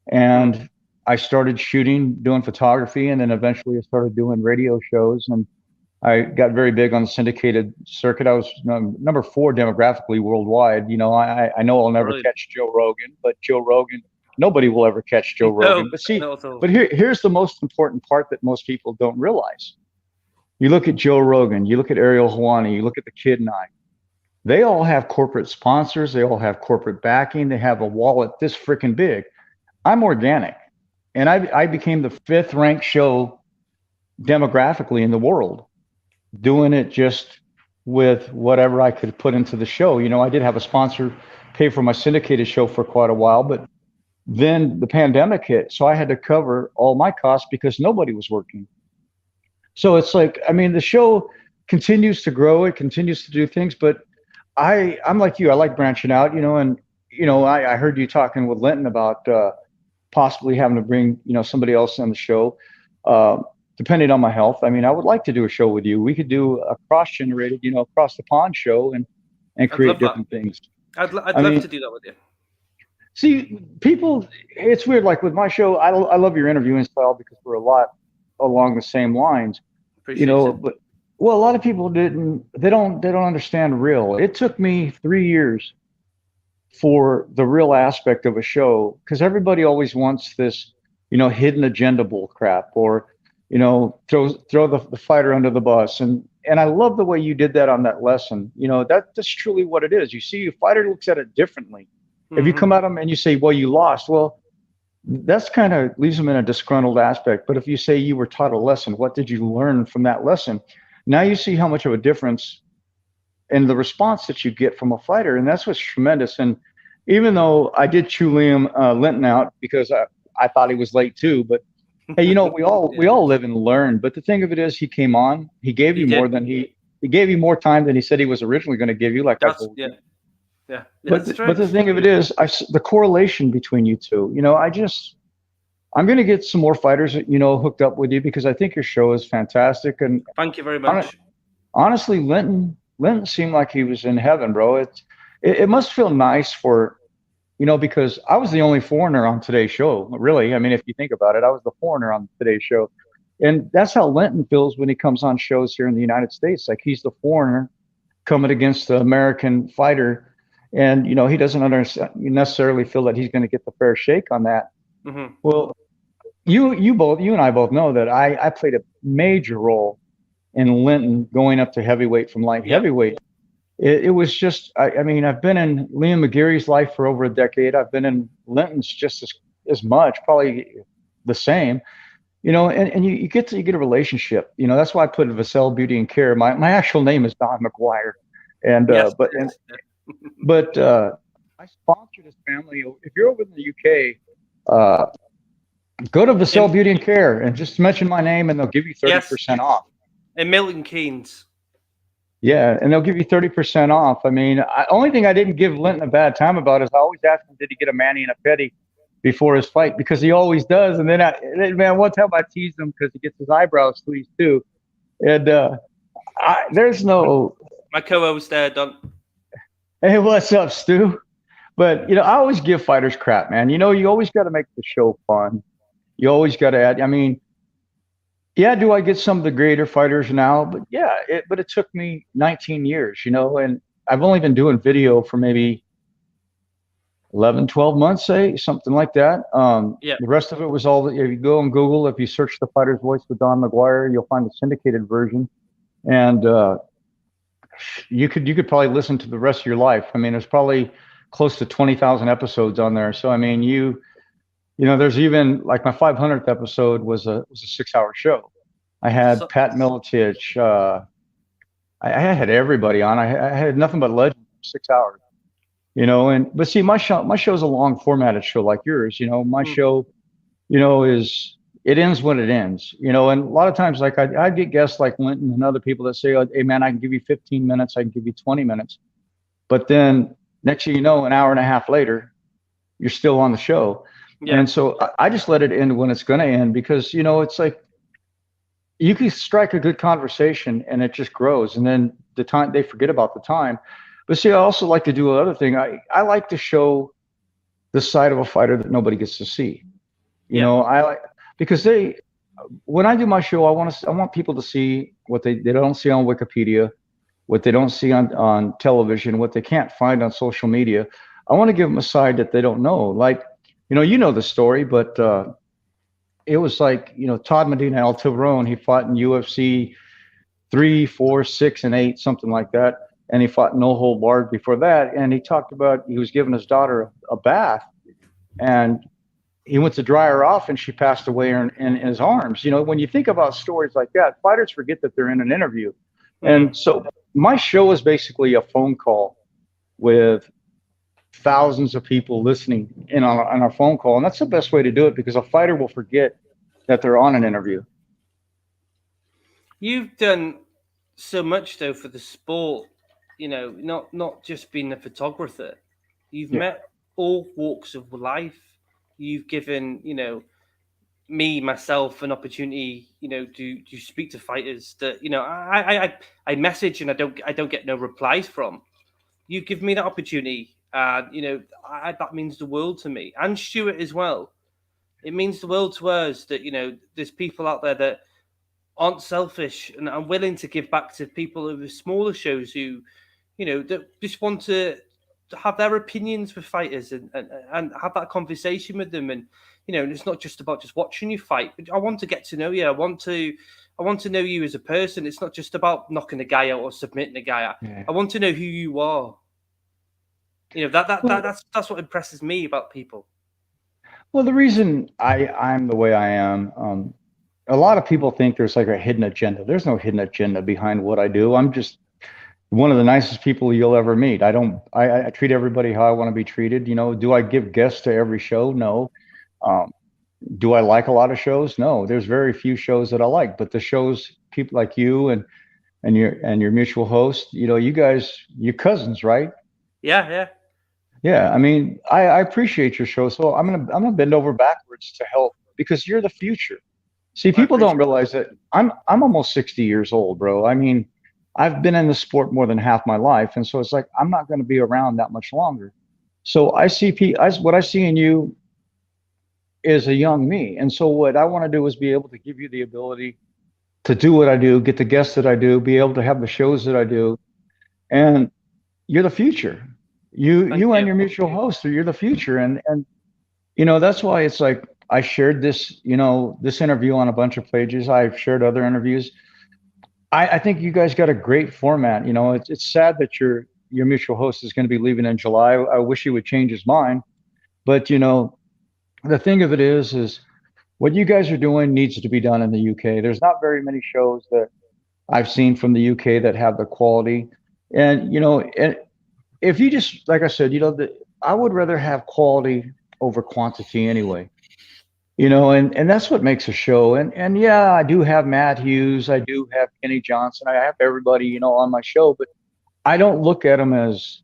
And I started shooting, doing photography. And then eventually I started doing radio shows. And I got very big on the syndicated circuit. I was number 4 demographically worldwide. I know I'll never catch Joe Rogan, but Joe Rogan, nobody will ever catch Joe Rogan. But here's the most important part that most people don't realize. You look at Joe Rogan, you look at Ariel Helwani, you look at the Kid and I. They all have corporate sponsors. They all have corporate backing. They have a wallet this freaking big. I'm organic. And I became the 5th ranked show demographically in the world, doing it just with whatever I could put into the show. I did have a sponsor pay for my syndicated show for quite a while, but then the pandemic hit. So I had to cover all my costs because nobody was working. So it's like, the show continues to grow. It continues to do things, but I'm like you. I like branching out, and I heard you talking with Linton about possibly having to bring somebody else on the show, depending on my health. I would like to do a show with you. We could do a cross-generated, across the pond show and create different things. I'd love to do that with you. See, people, it's weird. Like with my show, I love your interviewing style because we're a lot along the same lines. Appreciate it. But a lot of people they don't understand real. It took me 3 years for the real aspect of a show, because everybody always wants this, hidden agenda bull crap, or, throw the fighter under the bus. And I love the way you did that on that lesson. That's truly what it is. You see, a fighter looks at it differently. Mm-hmm. If you come at them and you say, well, you lost, well, that's kind of leaves them in a disgruntled aspect. But if you say you were taught a lesson, what did you learn from that lesson? Now you see how much of a difference in the response that you get from a fighter. And that's what's tremendous. And even though I did chew Linton out because I thought he was late too, but hey, we all live and learn. But the thing of it is, he came on, he gave you more than he gave you more time than he said he was originally going to give you. Yeah. But the thing of it is, the correlation between you two, I'm going to get some more fighters, hooked up with you, because I think your show is fantastic. And thank you very much. Honestly, Linton seemed like he was in heaven, bro. It must feel nice for, because I was the only foreigner on today's show, really. If you think about it, I was the foreigner on today's show. And that's how Linton feels when he comes on shows here in the United States. Like, he's the foreigner coming against the American fighter. And, he doesn't necessarily feel that he's going to get the fair shake on that. Mm-hmm. Well, you and I both know that I played a major role in Linton going up to heavyweight from light heavyweight. It was just, I've been in Liam McGarry's life for over a decade. I've been in Linton's just as much, probably the same, and you get a relationship. That's why I put Vassell Beauty and Care. My actual name is Don McGuire. And, yes, but I sponsored his family. If you're over in the UK, go to Vassell Beauty and Care and just mention my name, and they'll give you 30% off. In Milton Keynes. Yeah, and they'll give you 30% off. Only thing I didn't give Linton a bad time about is I always asked him, did he get a mani and a pedi before his fight? Because he always does. And then, one time I teased him because he gets his eyebrows tweezed too. And there's no... My co-host there, Don. Hey, what's up, Stu? But, I always give fighters crap, man. You always got to make the show fun. You always got to add. Yeah, do I get some of the greater fighters now? But yeah, but it took me 19 years, and I've only been doing video for maybe 11, 12 months, say something like that. Yeah. The rest of it was all, if you go on Google, if you search The Fighter's Voice with Don McGuire, you'll find the syndicated version. And you could probably listen to the rest of your life. I mean, there's probably close to 20,000 episodes on there. So, I mean, there's even like my 500th episode was a 6-hour show. I had Pat Miletich. I had everybody on. I had nothing but legends for 6 hours. But see, my show's a long formatted show like yours. My show, it ends when it ends. And a lot of times, like I get guests like Linton and other people that say, "Hey, man, I can give you 15 minutes. I can give you 20 minutes." But then next thing you know, an hour and a half later, you're still on the show. Yeah. And so I just let it end when it's going to end, because it's like you can strike a good conversation and it just grows, and then the time they forget about the time. But see, I also like to do another thing. I like to show the side of a fighter that nobody gets to see. Because when I do my show, I want people to see what they don't see on Wikipedia, what they don't see on television, what they can't find on social media. I want to give them a side that they don't know. Like, the story, but it was like, Todd Medina El Tiburon, he fought in UFC 3, 4, 6, and 8, something like that. And he fought No Hold Barred before that. And he talked about he was giving his daughter a bath, and he went to dry her off, and she passed away in his arms. When you think about stories like that, fighters forget that they're in an interview. And so my show is basically a phone call with thousands of people listening in on our phone call. And that's the best way to do it, because a fighter will forget that they're on an interview. You've done so much, though, for the sport, not just being a photographer. You've met all walks of life. You've given, myself an opportunity, to speak to fighters that, I message and I don't get no replies from. You give me that opportunity. That means the world to me, and Stuart as well. It means the world to us that, there's people out there that aren't selfish and are willing to give back to people of the smaller shows who, that just want to have their opinions with fighters and have that conversation with them. And, it's not just about just watching you fight, but I want to get to know you. I want to know you as a person. It's not just about knocking a guy out or submitting a guy out. Yeah. I want to know who you are. That's what impresses me about people. Well, the reason I'm the way I am, a lot of people think there's like a hidden agenda. There's no hidden agenda behind what I do. I'm just one of the nicest people you'll ever meet. I treat everybody how I want to be treated. Do I give guests to every show? No. Do I like a lot of shows? No. There's very few shows that I like, but the shows, people like you and your mutual host, you guys, you're cousins, right? Yeah. Yeah, I mean, I appreciate your show, so I'm gonna bend over backwards to help, because you're the future. See, people don't realize that I'm almost 60 years old, bro. I mean, I've been in the sport more than half my life, and so it's like I'm not going to be around that much longer. So what I see in you is a young me, and so what I want to do is be able to give you the ability to do what I do, get the guests that I do, be able to have the shows that I do, and you're the future. You and your mutual host, you're the future, and that's why it's like I shared this this interview on a bunch of pages. I've shared other interviews. I think you guys got a great format. It's sad that your mutual host is going to be leaving in July. I wish he would change his mind, but the thing of it is what you guys are doing needs to be done in the UK. There's not very many shows that I've seen from the UK that have the quality, and if you just, like I said, I would rather have quality over quantity anyway. And that's what makes a show. And yeah, I do have Matt Hughes, I do have Kenny Johnson, I have everybody, on my show, but I don't look at them as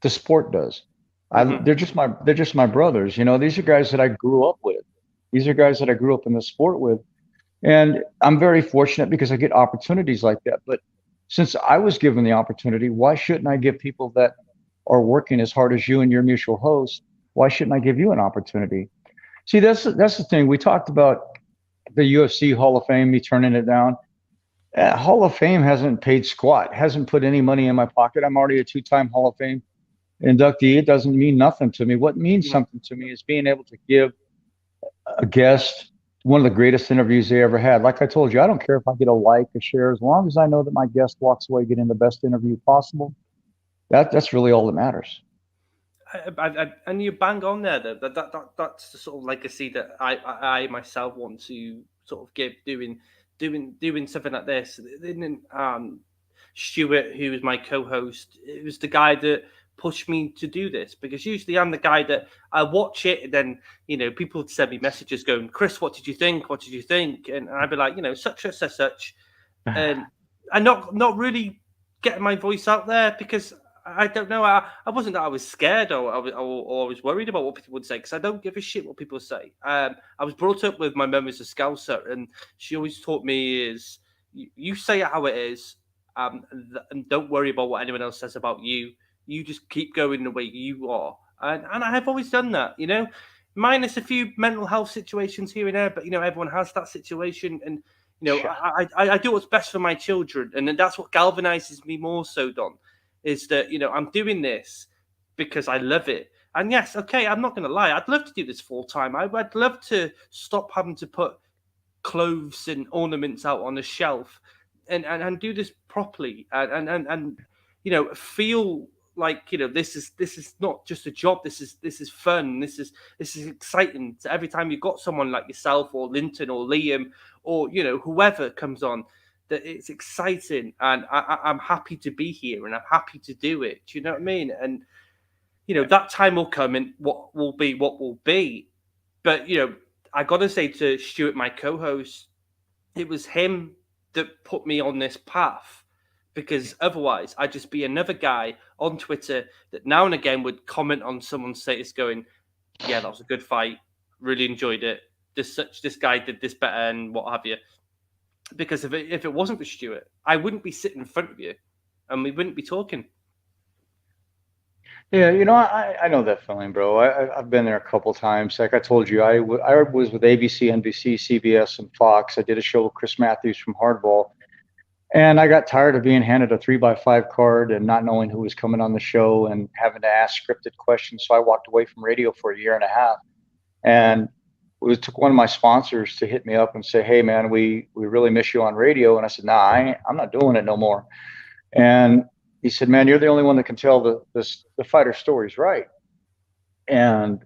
the sport does. They're just my brothers. These are guys that I grew up with. These are guys that I grew up in the sport with. And I'm very fortunate because I get opportunities like that. But since I was given the opportunity, why shouldn't I give people that are working as hard as you and your mutual host, why shouldn't I give you an opportunity? See, that's the thing. We talked about the UFC Hall of Fame, me turning it down. Hall of Fame hasn't paid squat, hasn't put any money in my pocket. I'm already a 2-time Hall of Fame inductee. It doesn't mean nothing to me. What means something to me is being able to give a guest one of the greatest interviews they ever had. Like I told you, I don't care if I get a like, a share, as long as I know that my guest walks away getting the best interview possible. That's really all that matters. And you bang on there. That's the sort of legacy that I myself want to sort of give doing something like this. Stuart, who was my co-host, it was the guy that pushed me to do this, because usually I'm the guy that I watch it and then, people would send me messages going, Chris, what did you think? What did you think? And I'd be like, such. And I'm not really getting my voice out there because I don't know. I wasn't that I was scared or I was worried about what people would say, because I don't give a shit what people say. I was brought up with my mum as a Scouser, and she always taught me is you say it how it is, and don't worry about what anyone else says about you. You just keep going the way you are. And I have always done that, minus a few mental health situations here and there, but, everyone has that situation. And, I do what's best for my children. And that's what galvanizes me more so, Don, is that, I'm doing this because I love it. And yes, okay, I'm not going to lie. I'd love to do this full time. I'd love to stop having to put clothes and ornaments out on a shelf and do this properly and feel like this is not just a job. This is fun. This is exciting. So every time you've got someone like yourself or Linton or Liam or whoever comes on, that it's exciting, and I'm happy to be here and I'm happy to do it. Do you know what I mean? And that time will come, and what will be. But I got to say to Stuart, my co-host, it was him that put me on this path. Because otherwise, I'd just be another guy on Twitter that now and again would comment on someone's status going, yeah, that was a good fight. Really enjoyed it. This guy did this better and what have you. Because if it wasn't for Stuart, I wouldn't be sitting in front of you and we wouldn't be talking. Yeah, I know that feeling, bro. I've been there a couple of times. Like I told you, I was with ABC, NBC, CBS, and Fox. I did a show with Chris Matthews from Hardball. And I got tired of being handed a 3x5 card and not knowing who was coming on the show and having to ask scripted questions. So I walked away from radio for a year and a half. And it took one of my sponsors to hit me up and say, hey, man, we really miss you on radio. And I said, nah, I'm not doing it no more. And he said, man, you're the only one that can tell the fighter stories right. And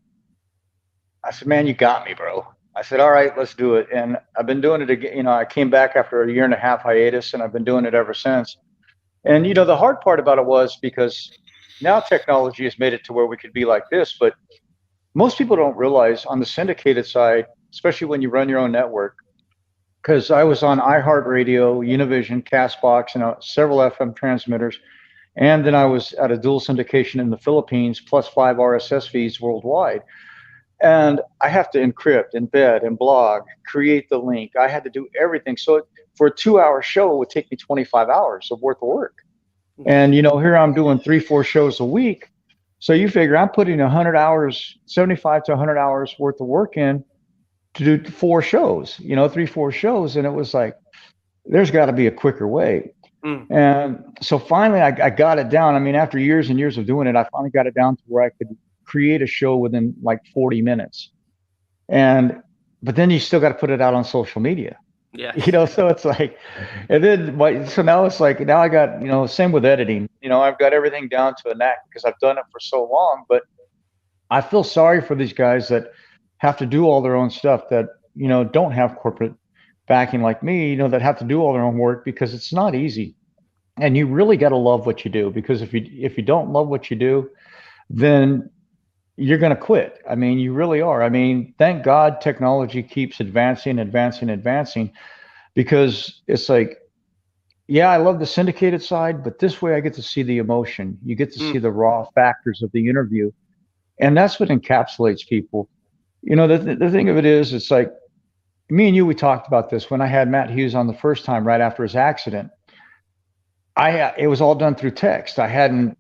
I said, man, you got me, bro. I said, all right, let's do it. And I've been doing it again. I came back after a year and a half hiatus, and I've been doing it ever since. And, the hard part about it was because now technology has made it to where we could be like this. But most people don't realize on the syndicated side, especially when you run your own network, because I was on iHeartRadio, Univision, Castbox, several FM transmitters. And then I was at a dual syndication in the Philippines, plus 5 RSS feeds worldwide. And I have to encrypt, embed, and blog, create the link. I had to do everything. So for a 2-hour show, it would take me 25 hours of worth of work. And, here I'm doing 3-4 shows a week. So you figure I'm putting 100 hours, 75 to 100 hours worth of work in to do 4 shows, 3-4 shows. And it was like, there's got to be a quicker way. And so finally I got it down. I mean, after years and years of doing it, I finally got it down to where I could create a show within like 40 minutes. But then you still got to put it out on social media. Yeah. So it's like, and then, so now it's like, now I got, same with editing, I've got everything down to a knack because I've done it for so long, but I feel sorry for these guys that have to do all their own stuff that, don't have corporate backing like me, that have to do all their own work, because it's not easy. And you really got to love what you do, because if you don't love what you do, then you're going to quit. I mean, you really are. I mean, thank God technology keeps advancing, because it's like, yeah, I love the syndicated side, but this way I get to see the emotion. You get to see the raw factors of the interview. And that's what encapsulates people. The thing of it is, it's like, me and you, we talked about this when I had Matt Hughes on the first time right after his accident. It was all done through text. I hadn't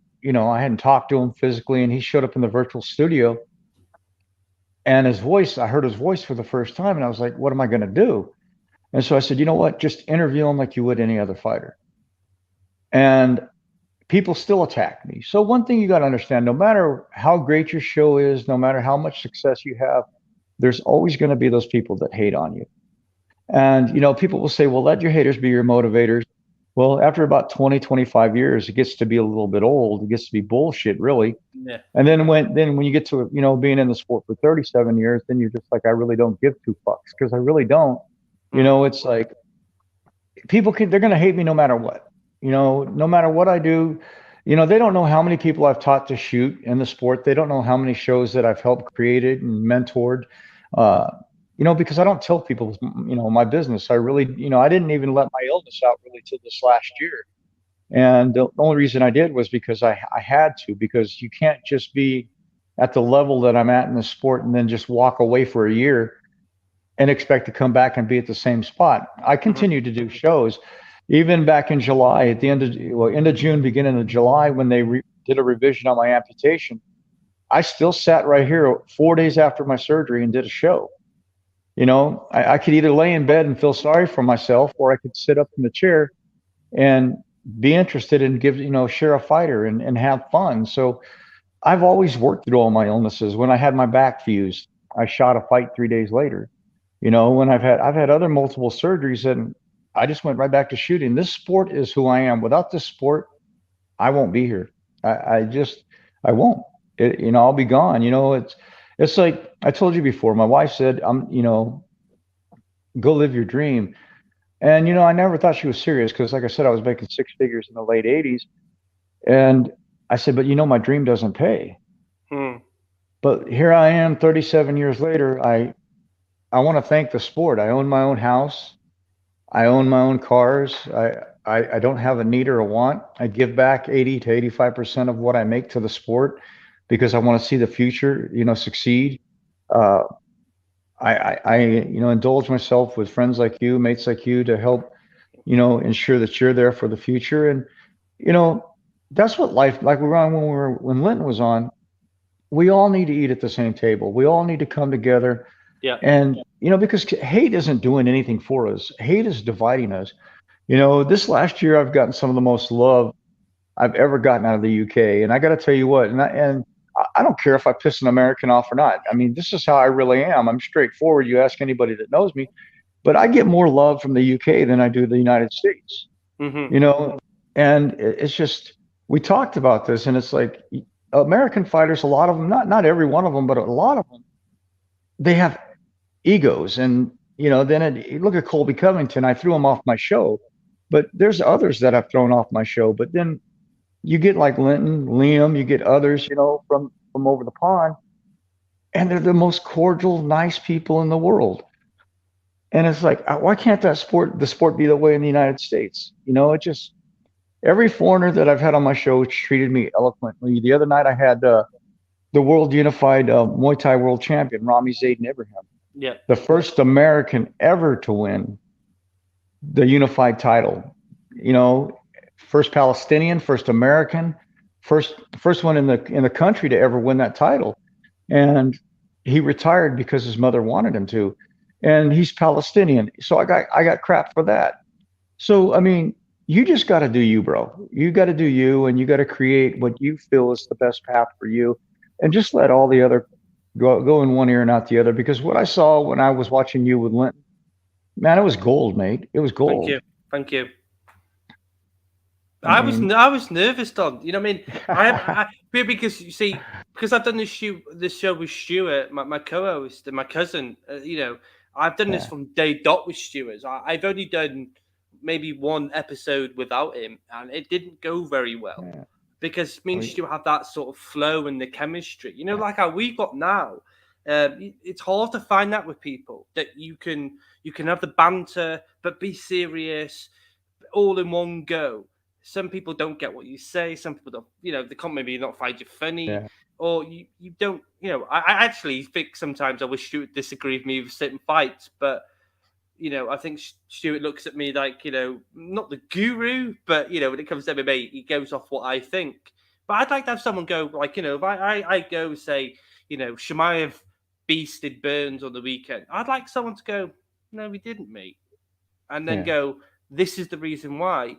talked to him physically, and he showed up in the virtual studio. And his voice, I heard his voice for the first time, and I was like, what am I going to do? And so I said, you know what? Just interview him like you would any other fighter. And people still attack me. So one thing you got to understand, no matter how great your show is, no matter how much success you have, there's always going to be those people that hate on you. And, people will say, well, let your haters be your motivators. Well, after about 20, 25 years, it gets to be a little bit old. It gets to be bullshit, really. Yeah. And then when you get to, being in the sport for 37 years, then you're just like, I really don't give two fucks, because I really don't. It's like they're going to hate me no matter what. No matter what I do. They don't know how many people I've taught to shoot in the sport. They don't know how many shows that I've helped created and mentored. Because I don't tell people, my business. I really, I didn't even let my illness out really till this last year. And the only reason I did was because I had to, because you can't just be at the level that I'm at in the sport and then just walk away for a year and expect to come back and be at the same spot. I continue to do shows. Even back in July, at the end of June, beginning of July, when they did a revision on my amputation, I still sat right here 4 days after my surgery and did a show. I could either lay in bed and feel sorry for myself, or I could sit up in the chair and be interested and share a fighter and have fun. So I've always worked through all my illnesses. When I had my back fused, I shot a fight 3 days later. When I've had other multiple surgeries, and I just went right back to shooting. This sport is who I am. Without this sport, I won't be here. I won't. I'll be gone. It's like I told you before. My wife said, go live your dream. And, I never thought she was serious, because, like I said, I was making six figures in the late 80s. And I said, but, my dream doesn't pay. But here I am 37 years later. I want to thank the sport. I own my own house. I own my own cars. I don't have a need or a want. I give back 80 to 85% of what I make to the sport, because I want to see the future, succeed. I indulge myself with friends like you, mates like you, to help, ensure that you're there for the future. And, that's what life, like when Linton was on, we all need to eat at the same table. We all need to come together. Yeah. And, because hate isn't doing anything for us. Hate is dividing us. This last year, I've gotten some of the most love I've ever gotten out of the UK. And I got to tell you what, and I don't care if I piss an American off or not. I mean, this is how I really am. I'm straightforward. You ask anybody that knows me, but I get more love from the UK than I do the United States. And it's just, we talked about this, and it's like American fighters, a lot of them, not every one of them, but a lot of them, they have egos. And, then look at Colby Covington. I threw him off my show, but there's others that I've thrown off my show. But then you get like Linton, Liam, you get others, from over the pond, and they're the most cordial, nice people in the world. And it's like, why can't the sport be the way in the United States? It just, every foreigner that I've had on my show treated me eloquently. The other night I had the world unified Muay Thai world champion, Rami Zaiden Ibrahim. Yeah. The first American ever to win the unified title. First Palestinian, first American, first one in the country to ever win that title. And he retired because his mother wanted him to. And he's Palestinian. So I got crap for that. So, I mean, you just got to do you, bro. You got to do you, and you got to create what you feel is the best path for you, and just let all the other go in one ear and out the other. Because what I saw when I was watching you with Linton, man, it was gold, mate. It was gold. Thank you. I was nervous, Don. You know what I mean? Because you see, because I've done this show with Stuart, my co-host and my cousin. I've done this from day dot with Stuart. I've only done maybe one episode without him, and it didn't go very well because me and Stuart have that sort of flow and the chemistry. Like how we got now. It's hard to find that with people, that you can have the banter but be serious all in one go. Some people don't get what you say. Some people don't, they can't maybe not find you funny, or you don't, I actually think sometimes I wish Stuart disagreed with me with certain fights, but, I think Stuart looks at me like, not the guru, but, when it comes to MMA, he goes off what I think. But I'd like to have someone go, like, if I go say, Shemaev beasted Burns on the weekend. I'd like someone to go, no, we didn't, mate. And then go, this is the reason why.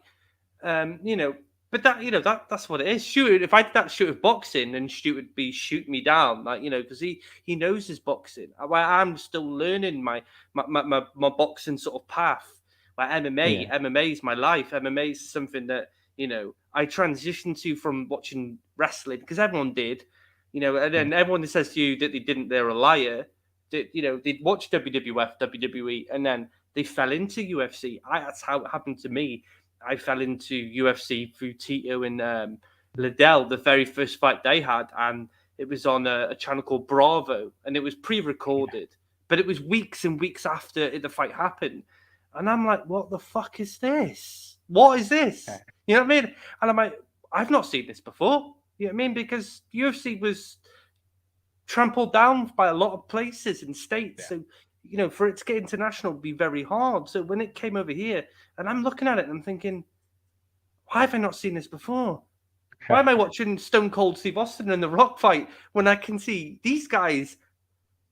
But that's what it is. Stuart, if I did that shit with boxing, then Stuart would be shooting me down, because he knows his boxing. I'm still learning my boxing sort of path. Like MMA is my life. MMA is something that I transitioned to from watching wrestling because everyone did, and then everyone that says to you that they didn't, they're a liar. They'd watch WWF, WWE, and then they fell into UFC. That's how it happened to me. I fell into UFC through Tito and Liddell, the very first fight they had, and it was on a channel called Bravo, and it was pre-recorded, but it was weeks and weeks after the fight happened, and I'm like, what the fuck is this? What is this? You know what I mean? And I'm like, I've not seen this before. You know what I mean? Because UFC was trampled down by a lot of places and states, so for it to get international would be very hard. So when it came over here, and I'm looking at it and I'm thinking, why have I not seen this before? Why am I watching Stone Cold Steve Austin and The Rock fight when I can see these guys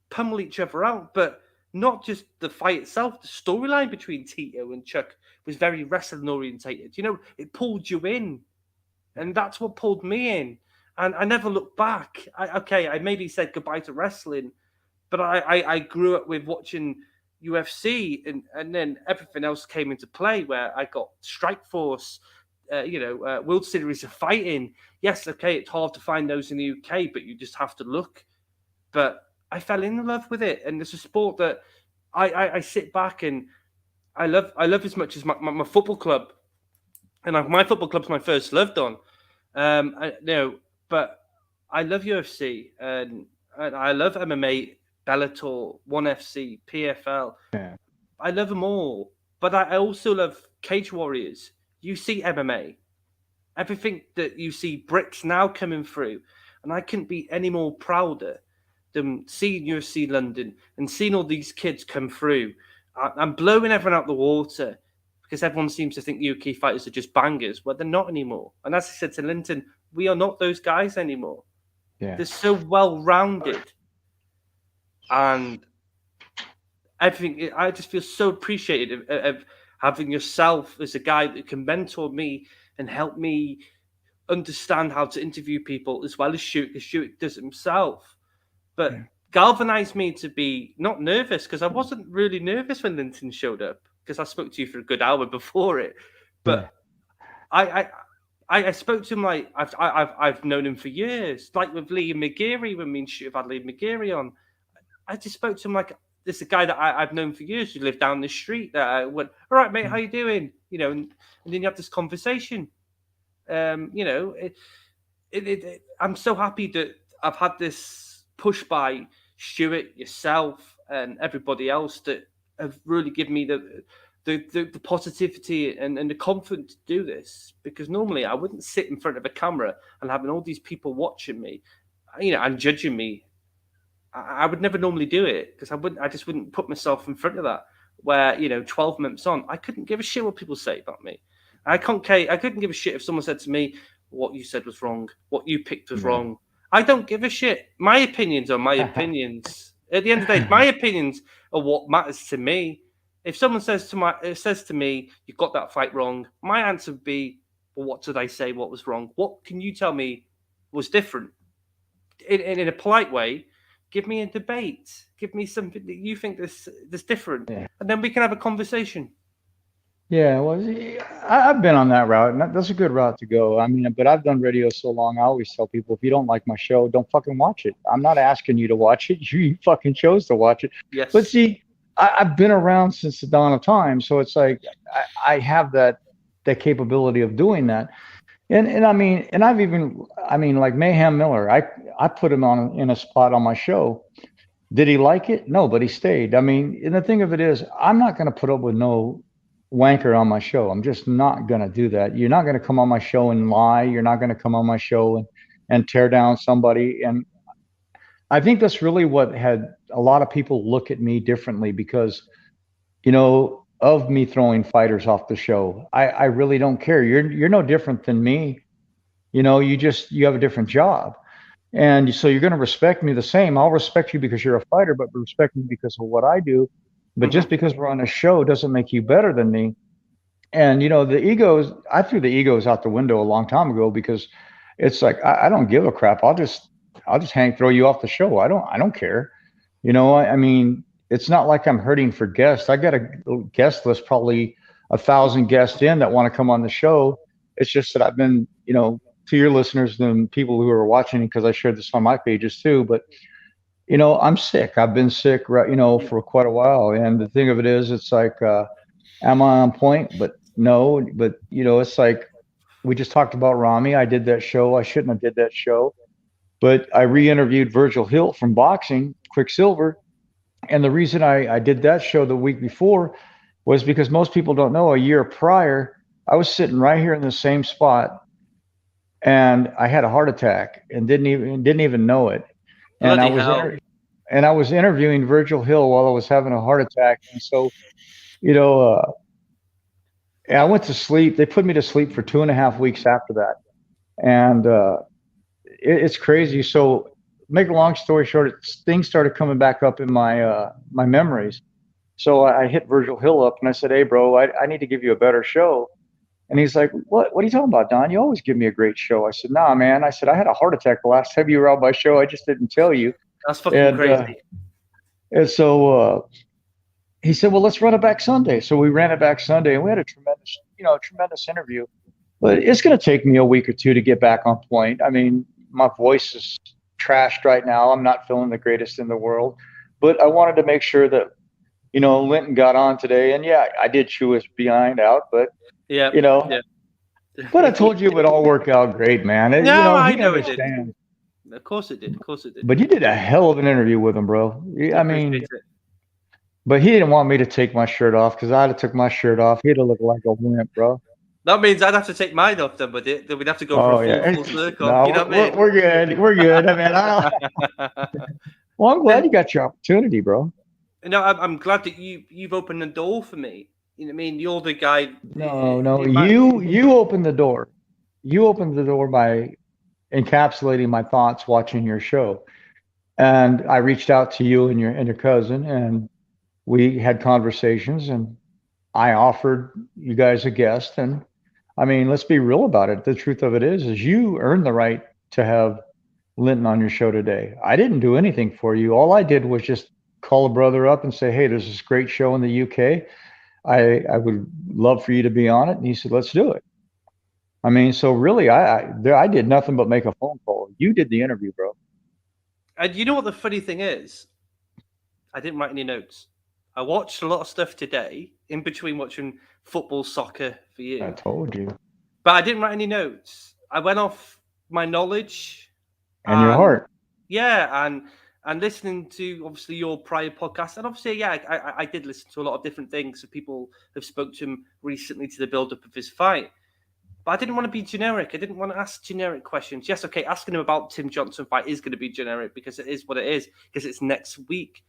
pummel each other out? But not just the fight itself, the storyline between Tito and Chuck was very wrestling orientated. It pulled you in, and that's what pulled me in. And I never looked back. I maybe said goodbye to wrestling, but I grew up with watching UFC, and then everything else came into play where I got Strikeforce, World Series of Fighting. Yes, okay, it's hard to find those in the UK, but you just have to look. But I fell in love with it, and it's a sport that I sit back and I love as much as my football club, and my football club's my first love, Don. But I love UFC and I love MMA. Bellator, ONE FC, PFL. Yeah. I love them all. But I also love Cage Warriors, UCMMA, everything that you see bricks now coming through. And I couldn't be any more prouder than seeing UFC London and seeing all these kids come through. I'm blowing everyone out the water because everyone seems to think UK fighters are just bangers. Well, they're not anymore. And as I said to Linton, we are not those guys anymore. Yeah. They're so well-rounded. And everything, I just feel so appreciated of having yourself as a guy that can mentor me and help me understand how to interview people as well as Stuart, because Stuart does it himself. But galvanized me to be not nervous, because I wasn't really nervous when Linton showed up, because I spoke to you for a good hour before it. But I spoke to him like I've known him for years, like with Liam McGeary when me and Stuart have had Liam McGeary on. I just spoke to him like this is a guy that I've known for years who lived down the street. That I went, all right, mate, how you doing? And then you have this conversation. I'm so happy that I've had this push by Stuart, yourself, and everybody else that have really given me the positivity and the confidence to do this. Because normally I wouldn't sit in front of a camera and having all these people watching me, and judging me. I would never normally do it because I just wouldn't put myself in front of that. Where 12 months on, I couldn't give a shit what people say about me. I couldn't give a shit if someone said to me, "What you said was wrong. What you picked was wrong." I don't give a shit. My opinions are my opinions. At the end of the day, my opinions are what matters to me. If someone says to me, "You got that fight wrong," my answer would be, "Well, what did I say? What was wrong? What can you tell me was different?" In a polite way. Give me a debate. Give me something that you think that's different, and then we can have a conversation. Yeah, well, I've been on that route, and that's a good route to go. I mean, but I've done radio so long. I always tell people, if you don't like my show, don't fucking watch it. I'm not asking you to watch it. You fucking chose to watch it. Yes. But see, I've been around since the dawn of time, so it's like I have that capability of doing that. And I mean, like Mayhem Miller, I put him in a spot on my show. Did he like it? No, but he stayed. I mean, and the thing of it is, I'm not going to put up with no wanker on my show. I'm just not going to do that. You're not going to come on my show and lie. You're not going to come on my show and tear down somebody. And I think that's really what had a lot of people look at me differently because, of me throwing fighters off the show. I really don't care. You're no different than me. You have a different job. And so you're going to respect me the same. I'll respect you because you're a fighter, but respect me because of what I do. But just because we're on a show doesn't make you better than me. And the egos, I threw the egos out the window a long time ago because it's like I don't give a crap. I'll just throw you off the show. I don't care. I mean, it's not like I'm hurting for guests. I got a guest list, probably 1,000 guests in that want to come on the show. It's just that I've been, to your listeners and people who are watching, because I shared this on my pages too. But I'm sick. I've been sick, for quite a while. And the thing of it is, it's like, am I on point? But no. But it's like we just talked about Rami. I did that show. I shouldn't have did that show. But I re-interviewed Virgil Hill from boxing, Quicksilver. And the reason I did that show the week before was because most people don't know, a year prior, I was sitting right here in the same spot, and I had a heart attack and didn't even know it. And I was interviewing Virgil Hill while I was having a heart attack. And so, I went to sleep. They put me to sleep for 2.5 weeks after that. And it's crazy. So make a long story short, things started coming back up in my my memories. So I hit Virgil Hill up and I said, "Hey, bro, I need to give you a better show." And he's like, What are you talking about, Don? You always give me a great show. I said, "Nah, man." I said, "I had a heart attack the last time you were on my show. I just didn't tell you." That's fucking crazy. And so he said, "Well, let's run it back Sunday." So we ran it back Sunday, and we had a tremendous interview. But it's going to take me a week or two to get back on point. I mean, my voice is trashed right now. I'm not feeling the greatest in the world. But I wanted to make sure that, Linton got on today. And yeah, I did chew his behind out, but yeah. But I told you it would all work out great, man. I know it did. Of course it did. But you did a hell of an interview with him, bro. I mean, but he didn't want me to take my shirt off, because I'd have took my shirt off. He'd have looked like a wimp, bro. That means I'd have to take mine off then, but then we'd have to go for a full circle. No, you know what I mean? We're good. We're good. I mean, well, I'm glad you got your opportunity, bro. No, I'm glad that you've opened the door for me. You know what I mean? You're the guy. No, you opened the door. You opened the door by encapsulating my thoughts watching your show. And I reached out to you and your cousin, and we had conversations, and I offered you guys a guest. And I mean, let's be real about it. The truth of it is you earned the right to have Linton on your show today. I didn't do anything for you. All I did was just call a brother up and say, "Hey, there's this great show in the UK. I would love for you to be on it." And he said, "Let's do it." I mean, so really, I did nothing but make a phone call. You did the interview, bro. And you know what the funny thing is? I didn't write any notes. I watched a lot of stuff today, in between watching football, soccer for you. I told you. But I didn't write any notes. I went off my knowledge. And your heart. Yeah, and listening to, obviously, your prior podcast. And obviously, yeah, I did listen to a lot of different things. So people have spoke to him recently to the build-up of his fight. But I didn't want to be generic. I didn't want to ask generic questions. Yes, okay, asking him about Tim Johnson fight is going to be generic, because it is what it is, because it's next week.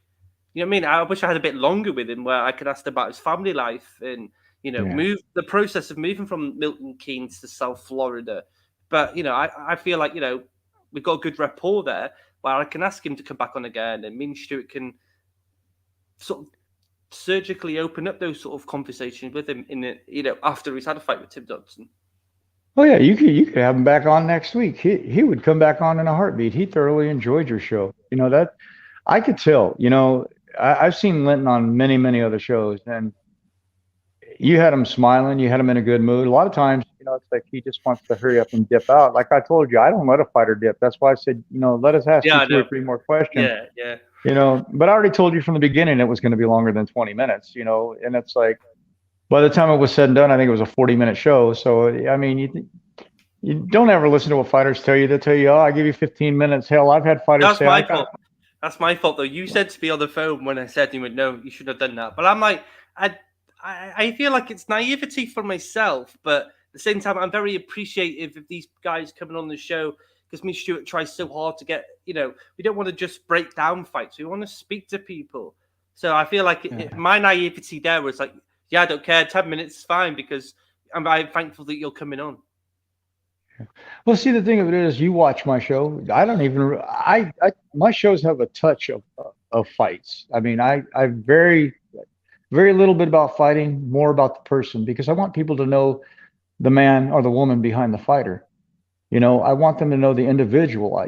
You know what I mean? I wish I had a bit longer with him, where I could ask about his family life and, move the process of moving from Milton Keynes to South Florida. But, I feel like, we've got a good rapport there, where I can ask him to come back on again, and me and Stuart can sort of surgically open up those sort of conversations with him after he's had a fight with Tim Johnson. Oh yeah, you could have him back on next week. He would come back on in a heartbeat. He thoroughly enjoyed your show. That I could tell. I've seen Linton on many, many other shows, and you had him smiling. You had him in a good mood. A lot of times, it's like he just wants to hurry up and dip out. Like I told you, I don't let a fighter dip. That's why I said, let us ask you 2 or 3 more questions. Yeah. But I already told you from the beginning it was going to be longer than 20 minutes, and it's like, by the time it was said and done, I think it was a 40-minute show. So, I mean, you don't ever listen to what fighters tell you. They'll tell you, "Oh, I give you 15 minutes. Hell, I've had fighters say, my fault. That's my fault, though. You said to me on the phone when I said, you went, "No, you should have done that." But I'm like, I feel like it's naivety for myself. But at the same time, I'm very appreciative of these guys coming on the show, because me and Stuart tries so hard to get, we don't want to just break down fights. We want to speak to people. So I feel like my naivety there was like, yeah, I don't care. 10 minutes is fine, because I'm thankful that you're coming on. Well, see, the thing of it is, you watch my show. I don't even. My shows have a touch of fights. I mean, I very little bit about fighting, more about the person, because I want people to know the man or the woman behind the fighter. I want them to know the individual.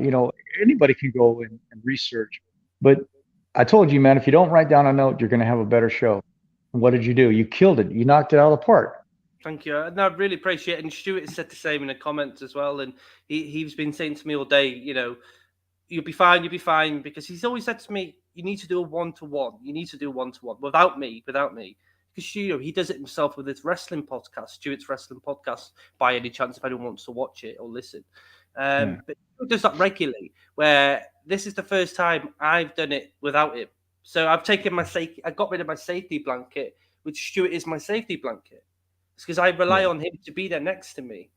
Anybody can go and research, but I told you, man, if you don't write down a note, you're going to have a better show. And what did you do? You killed it. You knocked it out of the park. Thank you. And I really appreciate it. And Stuart said the same in the comments as well. And he's been saying to me all day, you'll be fine, because he's always said to me, you need to do a one-to-one. You need to do one-to-one without me. Because, he does it himself with his wrestling podcast, Stuart's Wrestling Podcast, by any chance, if anyone wants to watch it or listen. But he does that regularly, where this is the first time I've done it without him. So I've taken I got rid of my safety blanket, which Stuart is my safety blanket. It's because I rely on him to be there next to me,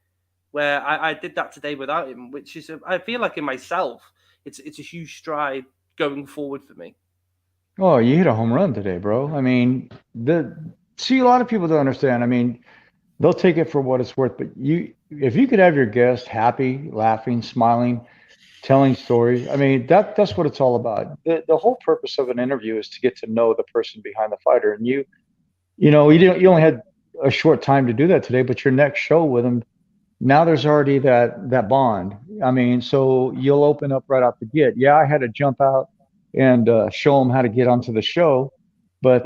where I did that today without him, which is, I feel like in myself, it's a huge stride going forward for me. Oh, you hit a home run today, bro. I mean, a lot of people don't understand. I mean, they'll take it for what it's worth, but if you could have your guest happy, laughing, smiling, telling stories, I mean, that's what it's all about. The whole purpose of an interview is to get to know the person behind the fighter, and you only had a short time to do that today, but your next show with them, now there's already that bond. I mean, so you'll open up right out the gate. Yeah, I had to jump out and show him how to get onto the show, but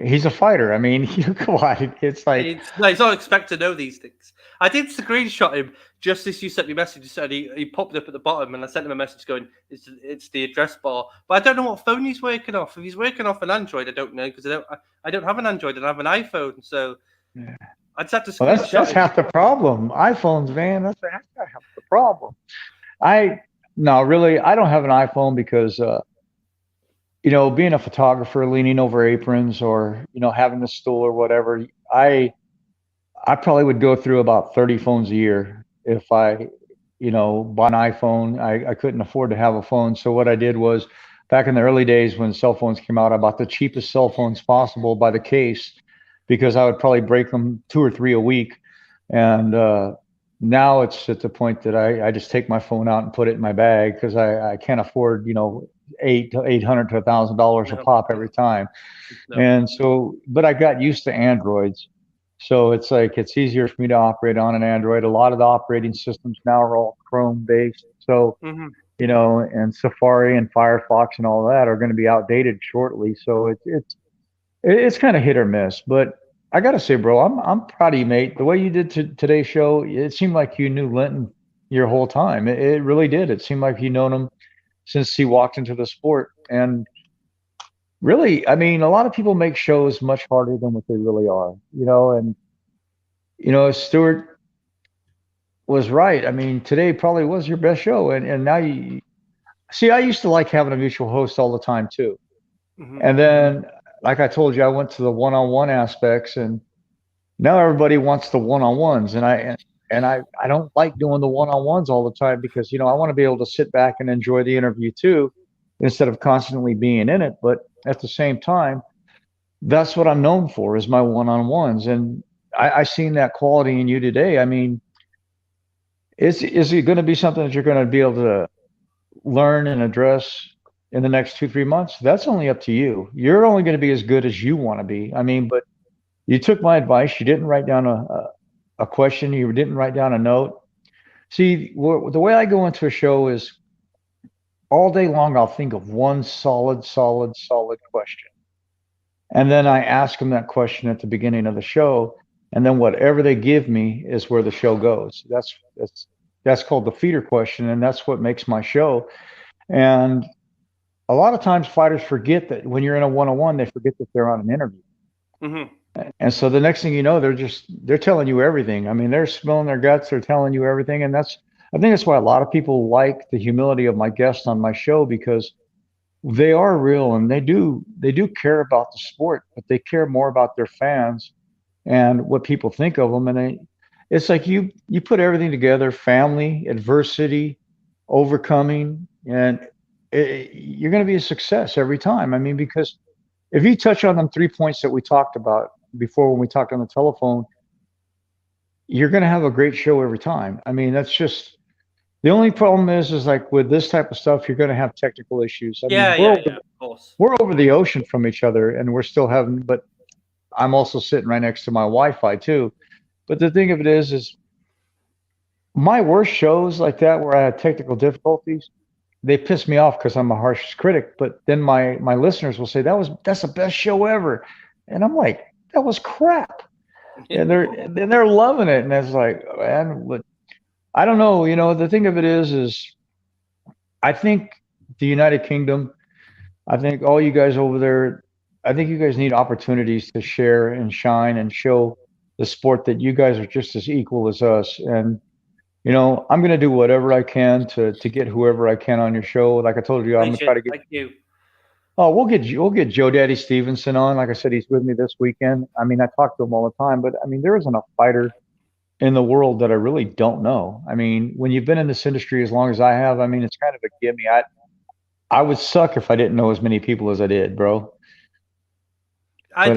he's a fighter. I mean, come on, it's like he's not expected to know these things. I did screenshot him just as you sent me a message, and he popped up at the bottom, and I sent him a message going, "It's the address bar," but I don't know what phone he's working off. If he's working off an Android, I don't know, because I don't have an Android, and I have an iPhone, so yeah. I just have to screenshot. Well, that's half the problem. iPhones, man, that's half the problem. No, really, I don't have an iPhone because, being a photographer, leaning over aprons, or having the stool or whatever, I probably would go through about 30 phones a year if I, bought an iPhone. I couldn't afford to have a phone, so what I did was, back in the early days when cell phones came out, I bought the cheapest cell phones possible by the case, because I would probably break them 2 or 3 a week, and now it's at the point that I just take my phone out and put it in my bag, because I can't afford, $800 to $1,000 a pop every time. No. And so, but I got used to Androids. So it's like, it's easier for me to operate on an Android. A lot of the operating systems now are all Chrome based. So, and Safari and Firefox and all that are going to be outdated shortly. So it's kind of hit or miss, but I got to say, bro, I'm proud of you, mate. The way you did today's show, it seemed like you knew Linton your whole time. It really did. It seemed like you've known him since he walked into the sport. And really, I mean, a lot of people make shows much harder than what they really are, and, Stuart was right. I mean, today probably was your best show. And now I used to like having a mutual host all the time too. Mm-hmm. And then, like I told you, I went to the one-on-one aspects, and now everybody wants the one-on-ones. And I don't like doing the one-on-ones all the time, because, I want to be able to sit back and enjoy the interview too, instead of constantly being in it. But at the same time, that's what I'm known for, is my one-on-ones. And I seen that quality in you today. I mean, is it going to be something that you're going to be able to learn and address in the next 2-3 months? That's only up to you. You're only going to be as good as you want to be. I mean, but you took my advice. You didn't write down a question. You didn't write down a note. See, the way I go into a show is, all day long I'll think of one solid question, and then I ask them that question at the beginning of the show, and then whatever they give me is where the show goes. That's called the feeder question, and that's what makes my show. And a lot of times fighters forget that when you're in a one-on-one, they forget that they're on an interview. Mm-hmm. And so the next thing you know, they're telling you everything. I mean, they're spilling their guts. They're telling you everything. And I think that's why a lot of people like the humility of my guests on my show, because they are real, and they do care about the sport, but they care more about their fans and what people think of them. And it's like you put everything together: family, adversity, overcoming, and you're going to be a success every time. I mean, because if you touch on them 3 points that we talked about before when we talked on the telephone, you're going to have a great show every time. I mean, that's just the only problem is like with this type of stuff, you're going to have technical issues. I mean, Of course. we're over the ocean from each other and we're still having, but I'm also sitting right next to my Wi-Fi too. But the thing of it is my worst shows like that where I had technical difficulties, they piss me off because I'm a harsh critic. But then my listeners will say that's the best show ever, and I'm like, that was crap, and they're loving it, and it's like, man, but I don't know. You know, the thing of it is I think the United Kingdom, I think all you guys over there, I think you guys need opportunities to share and shine and show the sport that you guys are just as equal as us. And you know, I'm going to do whatever I can to get whoever I can on your show. Like I told you, I'm going to try to get. Thank you. Oh, we'll get Joe Daddy Stevenson on. Like I said, he's with me this weekend. I mean, I talk to him all the time, but I mean, there isn't a fighter in the world that I really don't know. I mean, when you've been in this industry as long as I have, I mean, it's kind of a gimme. I would suck if I didn't know as many people as I did, bro. I'd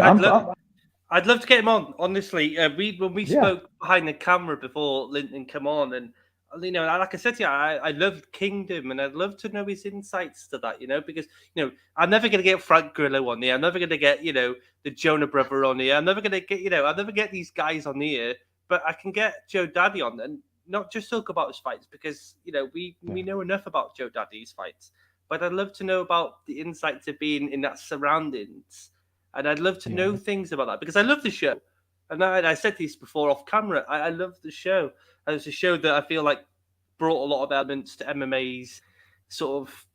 love to get him on. Honestly, when we spoke behind the camera before Linton come on, and you know, like I said to you, I love Kingdom, and I'd love to know his insights to that. You know, because you know, I'm never going to get Frank Grillo on here. I'm never going to get the Jonah brother on here. I'm never going to get I'll never get these guys on here. But I can get Joe Daddy on and not just talk about his fights because we know enough about Joe Daddy's fights. But I'd love to know about the insights of being in that surroundings. And I'd love to know things about that because I love the show. And I said this before off camera. I love the show. And it's a show that I feel like brought a lot of elements to MMA's sort of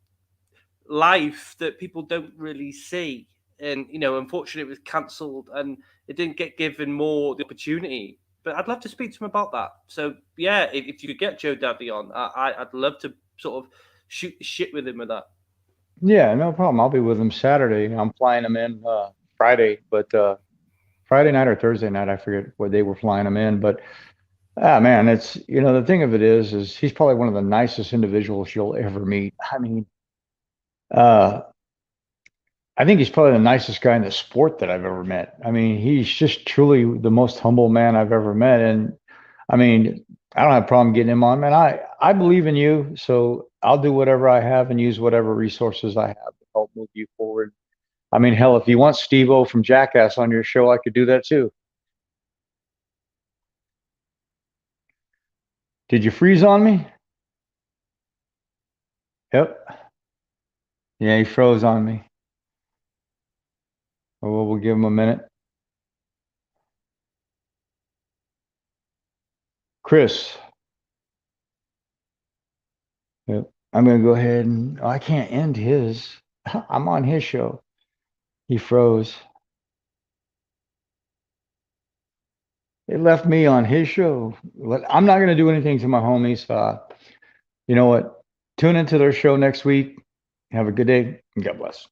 life that people don't really see. And, unfortunately, it was cancelled and it didn't get given more the opportunity. But I'd love to speak to him about that. So, yeah, if you could get Joe Daddy on, I'd love to sort of shoot shit with him with that. Yeah, no problem. I'll be with him Saturday. I'm flying him in Friday, but Friday night or Thursday night, I forget where they were flying him in. But man, it's the thing of it is he's probably one of the nicest individuals you'll ever meet. I mean, I think he's probably the nicest guy in the sport that I've ever met. I mean, he's just truly the most humble man I've ever met. And I mean, I don't have a problem getting him on, man. I believe in you, so I'll do whatever I have and use whatever resources I have to help move you forward. I mean, hell, if you want Steve-O from Jackass on your show, I could do that too. Did you freeze on me? Yep. Yeah, he froze on me. Well, we'll give him a minute. Chris. Yep. I'm going to go ahead and I can't end his. I'm on his show. He froze. It left me on his show. I'm not going to do anything to my homies. You know what? Tune into their show next week. Have a good day and God bless.